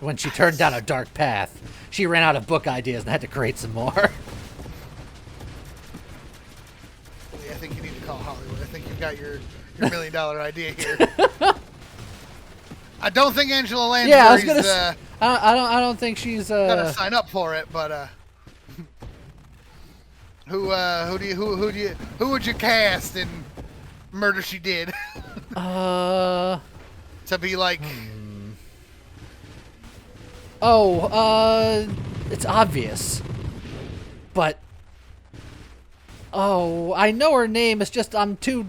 S1: When she turned down a dark path, she ran out of book ideas and had to create some more.
S2: I think you need to call Hollywood. I think you've got your $1 million idea here. I don't think Angela Lansbury's
S1: Yeah, I was gonna. I don't think she's
S2: gonna sign up for it, but who would you cast in Murder She Did? To be like.
S1: It's obvious. But I know her name. It's just I'm too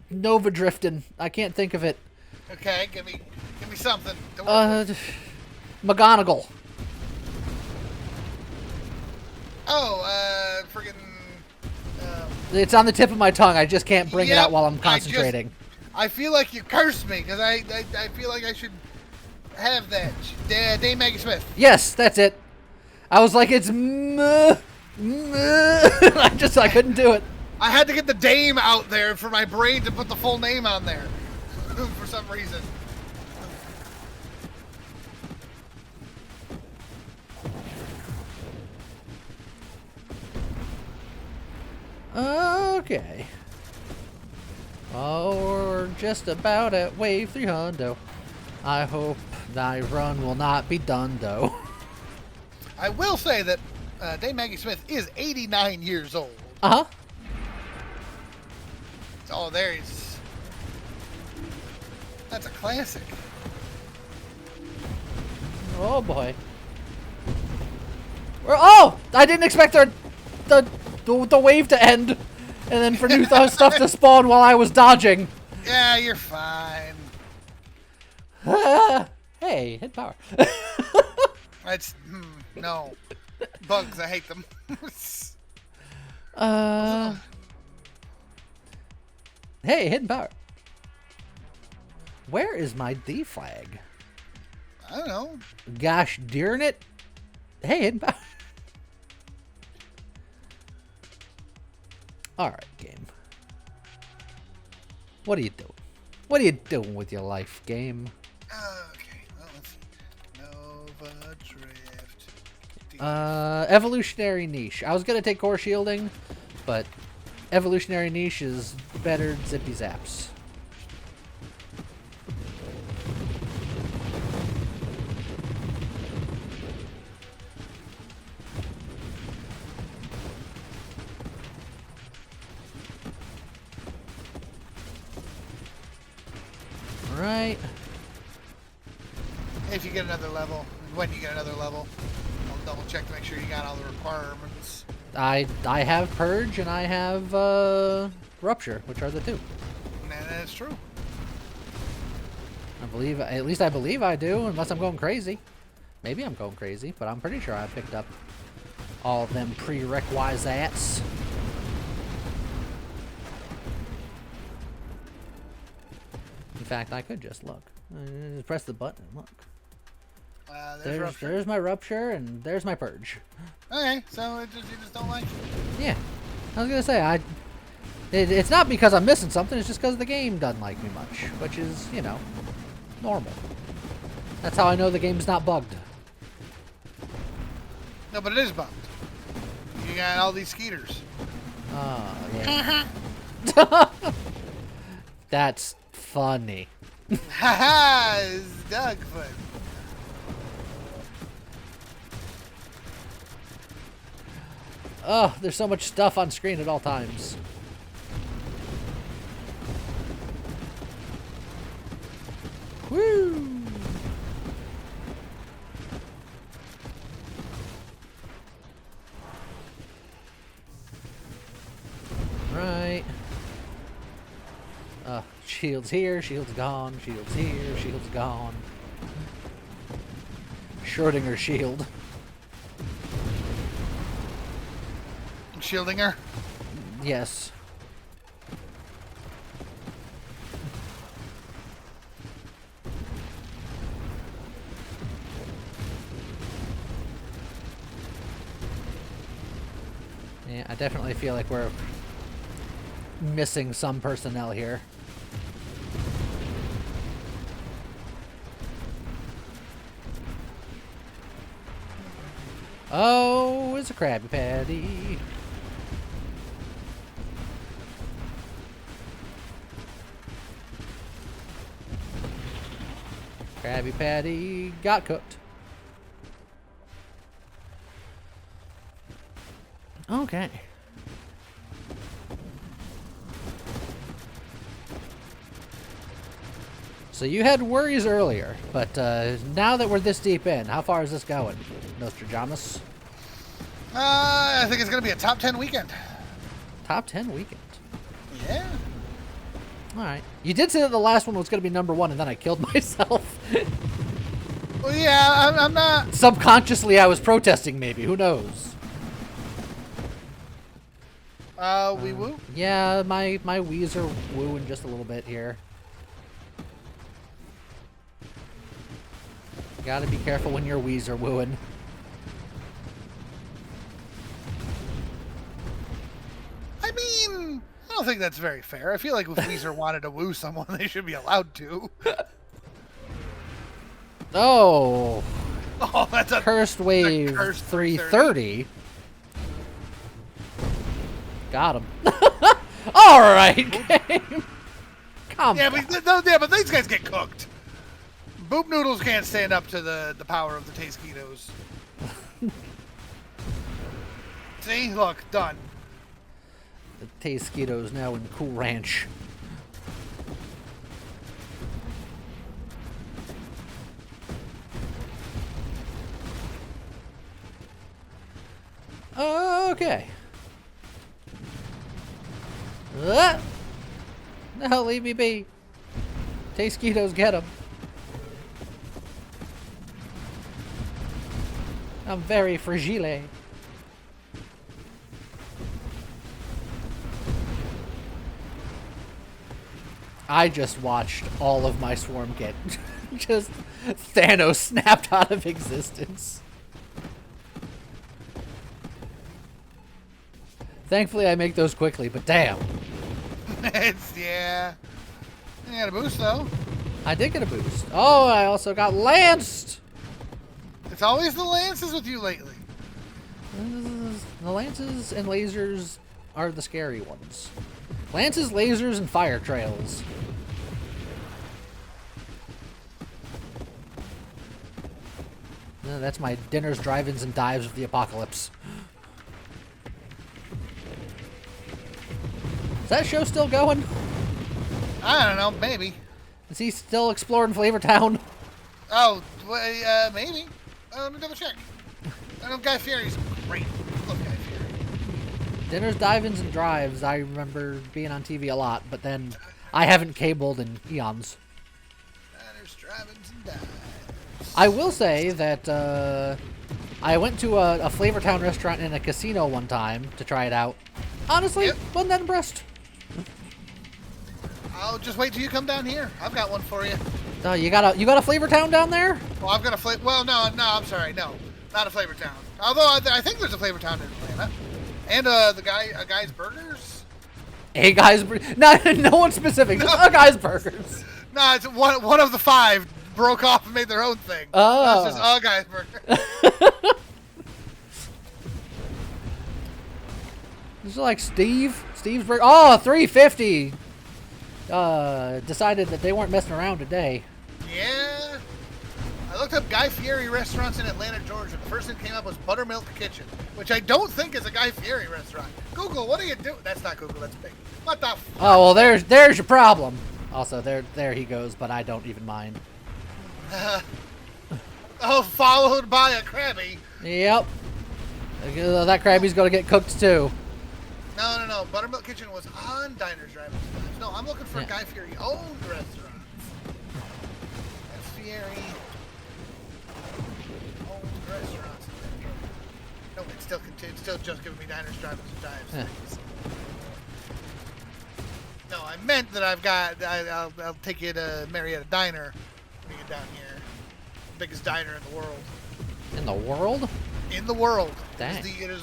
S1: Nova drifting. I can't think of it.
S2: Okay, give me something.
S1: McGonagall.
S2: Friggin'.
S1: It's on the tip of my tongue. I just can't bring it out while I'm concentrating.
S2: I feel like you cursed me because I feel like I should have that. Dame Maggie Smith.
S1: Yes, that's it. I was like, it's I couldn't do it.
S2: I had to get the Dame out there for my brain to put the full name on there for some reason.
S1: Okay. Oh, we're just about at wave 300. I hope thy run will not be done, though.
S2: I will say that Dame Maggie Smith is 89 years old.
S1: Uh-huh.
S2: Oh, that's a classic.
S1: Oh, boy. I didn't expect the wave to end, and then for new stuff to spawn while I was dodging.
S2: Yeah, you're fine.
S1: Hey, hit power.
S2: That's no bugs. I hate them.
S1: Hey, hidden power. Where is my D flag?
S2: I don't know.
S1: Gosh darn it. Hey, hidden power. Alright, game. What are you doing? What are you doing with your life, game?
S2: Okay, well, let's see. Nova Drift.
S1: Evolutionary Niche. I was gonna take Core Shielding, but Evolutionary Niche is better zippy zaps. Right.
S2: If you get another level, when you get another level, I'll double check to make sure you got all the requirements.
S1: I have Purge and I have Rupture, which are the two.
S2: That's true.
S1: I believe I do, unless I'm going crazy. Maybe I'm going crazy, but I'm pretty sure I picked up all of them prerequisites. In fact, I could just look. Just press the button and look. There's my Rupture and there's my Purge.
S2: Okay, so you just don't like it.
S1: Yeah, I was gonna say it's not because I'm missing something. It's just because the game doesn't like me much, which is normal. That's how I know the game's not bugged.
S2: No, but it is bugged. You got all these skeeters.
S1: Oh yeah. That's funny.
S2: Haha, it's Dougfoot.
S1: Oh, there's so much stuff on screen at all times. Woo! Right. Shield's here, shield's gone, shield's here, shield's gone. Schrödinger shield.
S2: Shielding her?
S1: Yes. Yeah, I definitely feel like we're missing some personnel here. Oh, it's a Krabby Patty. Krabby Patty got cooked. Okay. So you had worries earlier, but now that we're this deep in, how far is this going, Nostradamus?
S2: I think it's going to be a top 10 weekend.
S1: Top 10 weekend.
S2: Yeah.
S1: All right. You did say that the last one was going to be number 1, and then I killed myself.
S2: Well, yeah, I'm not.
S1: Subconsciously, I was protesting, maybe. Who knows?
S2: We woo?
S1: Yeah, my Wii's are wooing just a little bit here. Gotta be careful when your Wii's are wooing.
S2: I mean, I don't think that's very fair. I feel like if Weezer wanted to woo someone, they should be allowed to.
S1: Oh.
S2: Oh, that's a
S1: Cursed Wave
S2: cursed
S1: 330. Got him. All right, game. Come
S2: yeah,
S1: on.
S2: but these guys get cooked. Boop Noodles can't stand up to the power of the Tazequitos. See? Look, done.
S1: The Tazequito's now in Cool Ranch. Okay. No, leave me be. Tazequitos get him. I'm very fragile. I just watched all of my swarm get just Thanos snapped out of existence. Thankfully, I make those quickly, but damn.
S2: Yeah. You got a boost, though.
S1: I did get a boost. Oh, I also got lanced.
S2: It's always the lances with you lately.
S1: The lances and lasers are the scary ones. Lances, lasers, and fire trails. That's my dinners, drive-ins, and dives of the apocalypse. Is that show still going?
S2: I don't know, maybe.
S1: Is he still exploring Flavortown?
S2: Oh, well, maybe. Let me double check. I know Guy Fieri's great. Love Guy Fieri.
S1: Dinners, dive-ins, and drives. I remember being on TV a lot, but then I haven't cabled in eons.
S2: Dinners, drive-ins, and dives.
S1: I will say that I went to a Flavortown restaurant in a casino one time to try it out. Honestly,
S2: Yep.
S1: wasn't that impressed.
S2: I'll just wait till you come down here. I've got one for you.
S1: You got a Flavortown down there?
S2: Well, I've got a flavor. Well, no, I'm sorry, no, not a Flavor Town. Although I think there's a Flavor Town in Atlanta, and a guy's burgers.
S1: A Guy's no one specific. Just A Guy's Burgers.
S2: No, it's one of the 5 broke off and made their own thing.
S1: Oh.
S2: That's just a guy's burger.
S1: This is like Steve's Burger. Oh, 350. Decided that they weren't messing around today.
S2: Yeah. I looked up Guy Fieri restaurants in Atlanta, Georgia. The first thing that came up was Buttermilk Kitchen, which I don't think is a Guy Fieri restaurant. Google, what are you doing? That's not Google, that's Bing. What the f?
S1: Oh well, there's your problem. Also, there he goes, but I don't even mind.
S2: Oh, followed by a Krabby.
S1: Yep. That Krabby's gonna get cooked too.
S2: No. Buttermilk Kitchen was on Diners, Drive-Ins. No, I'm looking for
S1: Yeah.
S2: Guy Fieri owned restaurants. That's Fieri owned restaurants. No, it's still continues. Still just giving me Diners, Drive-Ins, and Dives.
S1: Yeah.
S2: No, I meant that I'll take you to Marietta Diner when you get down here. Biggest diner in the world.
S1: In the world?
S2: in the world.
S1: Dang.
S2: It is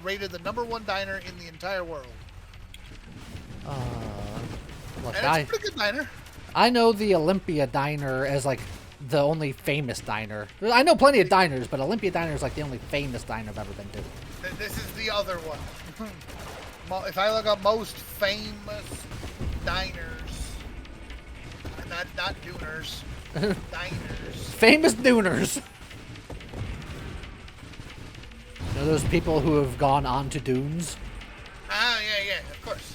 S2: rated the #1 diner in the entire world.
S1: Look,
S2: And it's a pretty good diner.
S1: I know the Olympia Diner as like the only famous diner. I know plenty of diners, but Olympia Diner is like the only famous diner I've ever been to.
S2: This is the other one. If I look up most famous diners, not dooners, diners.
S1: Famous dooners. You know those people who have gone on to dunes?
S2: Ah, yeah, of course.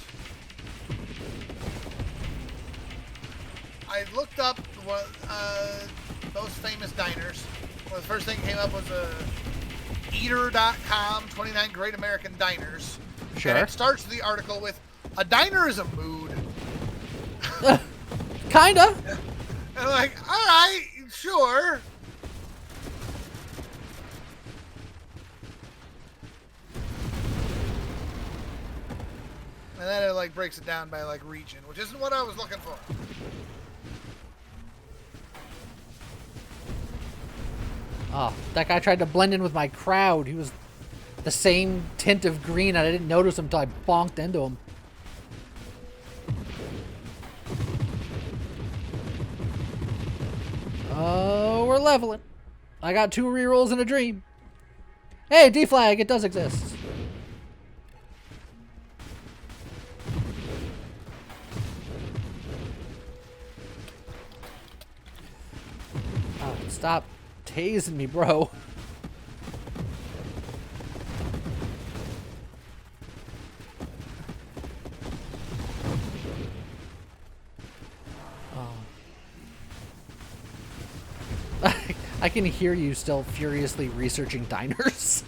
S2: I looked up most famous diners. Well, the first thing that came up was Eater.com, 29 Great American Diners.
S1: Sure.
S2: And it starts the article with, "A diner is a mood."
S1: Kinda.
S2: And I'm like, all right, sure. And then it like breaks it down by like region, which isn't what I was looking for.
S1: Oh, that guy tried to blend in with my crowd. He was the same tint of green, and I didn't notice him until I bonked into him. Oh, we're leveling. I got 2 rerolls and a dream. Hey, D-Flag, it does exist. Oh, stop tasing me, bro. I can hear you still furiously researching diners.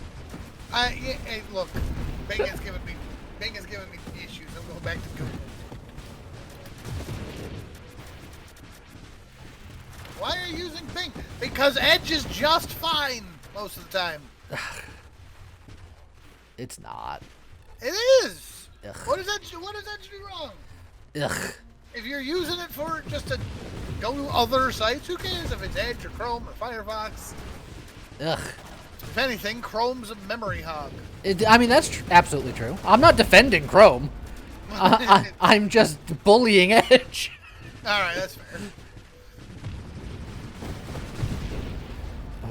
S2: Hey, look, Bing has given me issues. I'm going back to Google. Why are you using Bing? Because Edge is just fine most of the time.
S1: It's not.
S2: It is.
S1: Ugh.
S2: What does Edge do wrong?
S1: Ugh.
S2: If you're using it for just to go to other sites, who cares if it's Edge or Chrome or Firefox?
S1: Ugh.
S2: If anything, Chrome's a memory hog.
S1: I mean, that's absolutely true. I'm not defending Chrome. I'm just bullying Edge.
S2: All right, that's fair.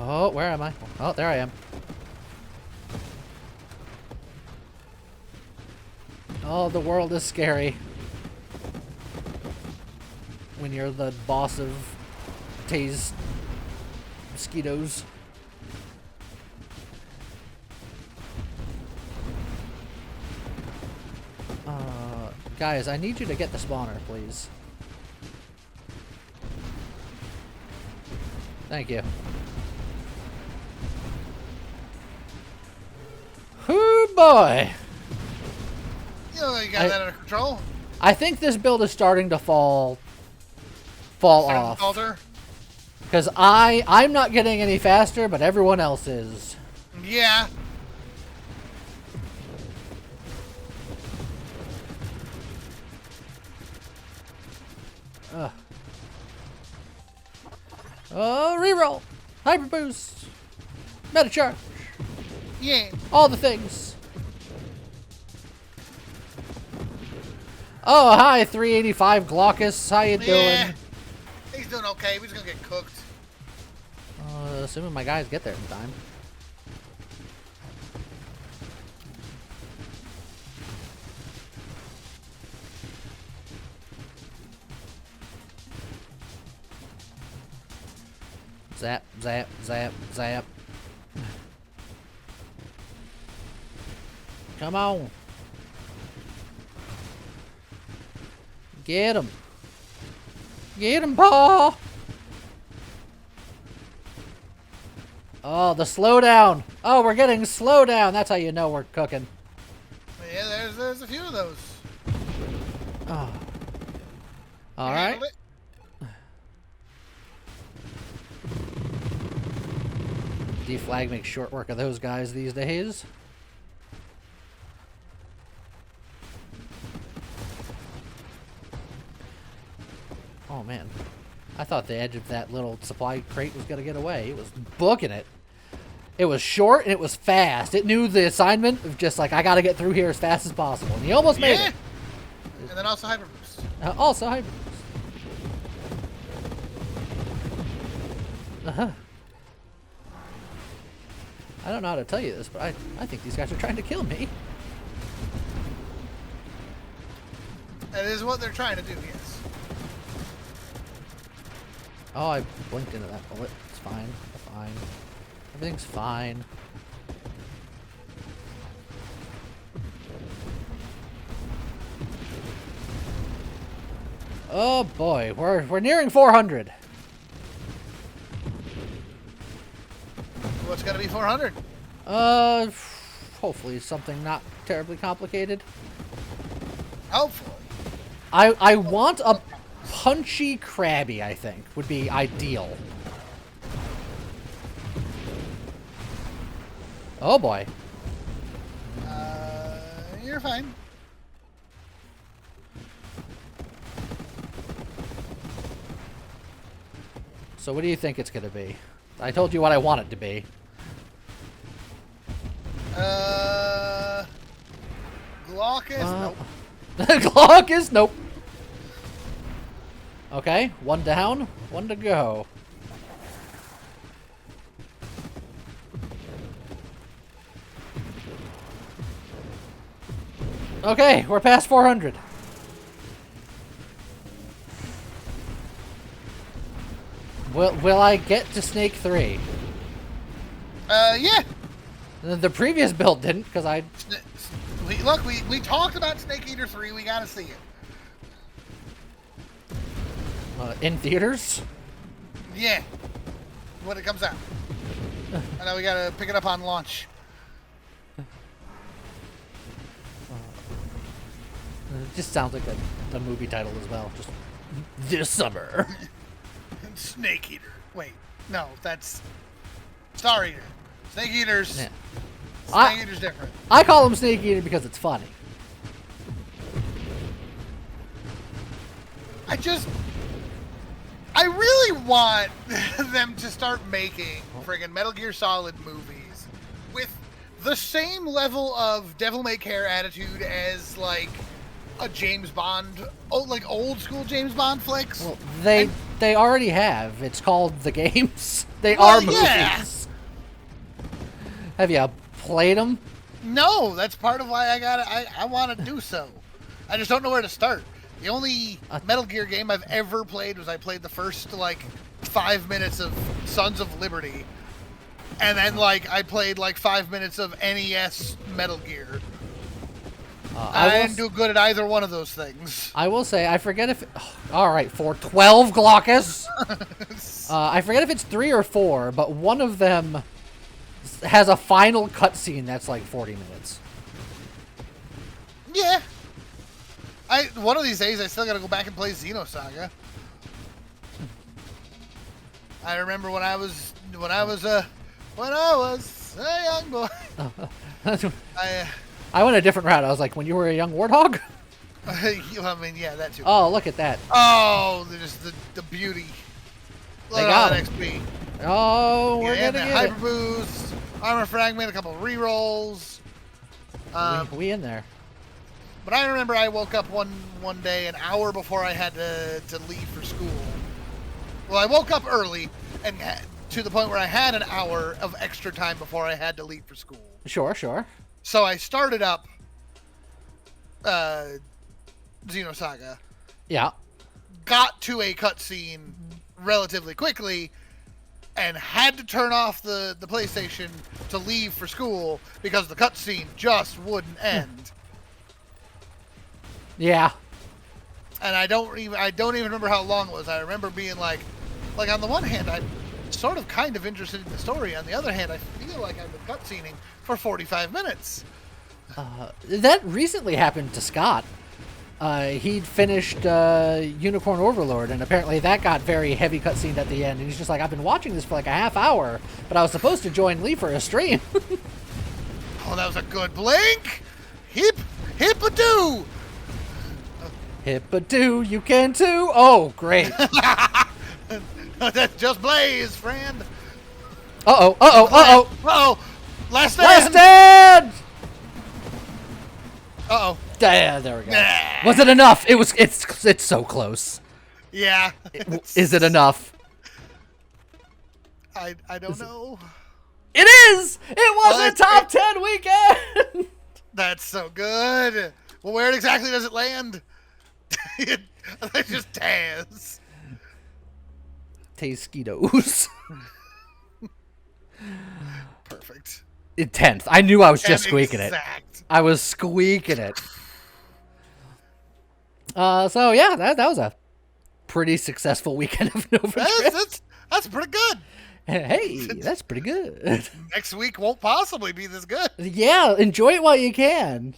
S1: Oh, where am I? Oh, there I am. Oh, the world is scary. When you're the boss of Tase mosquitoes. Guys, I need you to get the spawner, please. Thank you. Hoo boy!
S2: You know, you got that under control.
S1: I think this build is starting to fall off.
S2: Alter.
S1: Because I'm not getting any faster, but everyone else is.
S2: Yeah.
S1: Ugh. Oh, reroll! Hyper boost! Meta charge!
S2: Yeah.
S1: All the things! Oh, hi, 385 Glaucus. How you doing?
S2: He's doing okay. He's gonna get cooked.
S1: Assuming my guys get there in time. Zap, zap, zap, zap. Come on. Get him. Get him, Paul. Oh, the slowdown. Oh, we're getting slowdown. That's how you know we're cooking.
S2: Yeah, there's a few of those.
S1: Oh. All right. D-Flag makes short work of those guys these days. Oh, man. I thought the edge of that little supply crate was going to get away. It was booking it. It was short and it was fast. It knew the assignment of just like, I got to get through here as fast as possible. And he almost made it.
S2: And then also Hyper Boost.
S1: Also Hyper Boost. I don't know how to tell you this, but I think these guys are trying to kill me.
S2: That is what they're trying to do, yes.
S1: Oh, I blinked into that bullet. It's fine. Fine. Everything's fine. Oh boy, we're nearing 400.
S2: What's gonna be 400?
S1: Hopefully something not terribly complicated.
S2: Hopefully.
S1: I want a punchy Krabby, I think, would be ideal. Oh boy.
S2: You're fine.
S1: So what do you think it's gonna be? I told you what I want it to be.
S2: Glaucus? Nope.
S1: Glaucus? Nope. Okay, one down, one to go. Okay, we're past 400. Will I get to Snake 3?
S2: Yeah.
S1: The previous build didn't, because I...
S2: Look, we talked about Snake Eater 3. We gotta see it.
S1: In theaters?
S2: Yeah. When it comes out. I know we gotta pick it up on launch.
S1: It just sounds like a movie title as well. Just this summer.
S2: Snake Eater. Wait, no, that's Star Eater. Snake Eater's.
S1: Yeah.
S2: Snake Eater's different.
S1: I call him Snake Eater because it's funny.
S2: I really want them to start making friggin' Metal Gear Solid movies with the same level of devil may care attitude as like a James Bond, like old school James Bond flicks.
S1: Well, they already have. It's called the games. They are movies.
S2: Yeah.
S1: Have you played them?
S2: No, that's part of why I want to do so. I just don't know where to start. The only Metal Gear game I've ever played was I played the first like 5 minutes of Sons of Liberty, and then like I played like 5 minutes of NES Metal Gear. I didn't do good at either one of those things.
S1: I will say, I forget if... all right, for 12 Glaucus. I forget if it's 3 or 4, but one of them has a final cutscene that's like 40 minutes.
S2: Yeah. One of these days, I still gotta go back and play Xenosaga. I remember when I was a young boy.
S1: I went a different route. I was like, when you were a young warthog?
S2: I mean, yeah, that too.
S1: Oh, look at that.
S2: Oh, just the beauty.
S1: They got him.
S2: XP.
S1: Oh, we're gonna get
S2: Hyper Boost, Armor Fragment, a couple of rerolls.
S1: We in there.
S2: But I remember I woke up one day an hour before I had to leave for school. Well, I woke up early and to the point where I had an hour of extra time before I had to leave for school.
S1: Sure, sure.
S2: So I started up Xenosaga.
S1: Yeah.
S2: Got to a cutscene relatively quickly and had to turn off the PlayStation to leave for school because the cutscene just wouldn't end.
S1: Yeah.
S2: And I don't even remember how long it was. I remember being like on the one hand, I'm sort of kind of interested in the story. On the other hand, I feel like I've been cutscening for 45 minutes.
S1: That recently happened to Scott. He'd finished Unicorn Overlord, and apparently that got very heavy cutscene at the end. And he's just like, I've been watching this for like a half hour, but I was supposed to join Lee for a stream.
S2: Oh, that was a good blink! Hip-a-doo!
S1: Hip-a-doo, you can too! Oh, great.
S2: That's just Blaze, friend!
S1: Uh-oh, uh-oh, uh-oh.
S2: Uh-oh. Last
S1: Last
S2: stand.
S1: stand!
S2: Uh-oh.
S1: Yeah, there we go.
S2: Nah.
S1: Was it enough? It's so close.
S2: Yeah.
S1: Is it enough?
S2: I don't know.
S1: It is! It was a top 10 weekend!
S2: That's so good. Well, where exactly does it land? It's just Taz.
S1: Tazequitos.
S2: Perfect.
S1: In 10th. I knew I was just
S2: And
S1: squeaking it.
S2: exact.
S1: I was squeaking it. So yeah, that was a pretty successful weekend of Nova Drift.
S2: That's pretty good.
S1: Hey, that's pretty good.
S2: Next week won't possibly be this good.
S1: Yeah, enjoy it while you can.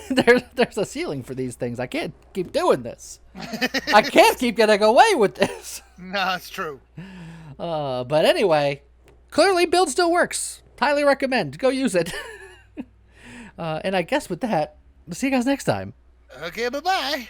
S1: There's a ceiling for these things. I can't keep doing this. I can't keep getting away with this.
S2: No, it's true.
S1: But anyway, clearly build still works. Highly recommend. Go use it. And I guess with that, we'll see you guys next time.
S2: Okay, bye-bye.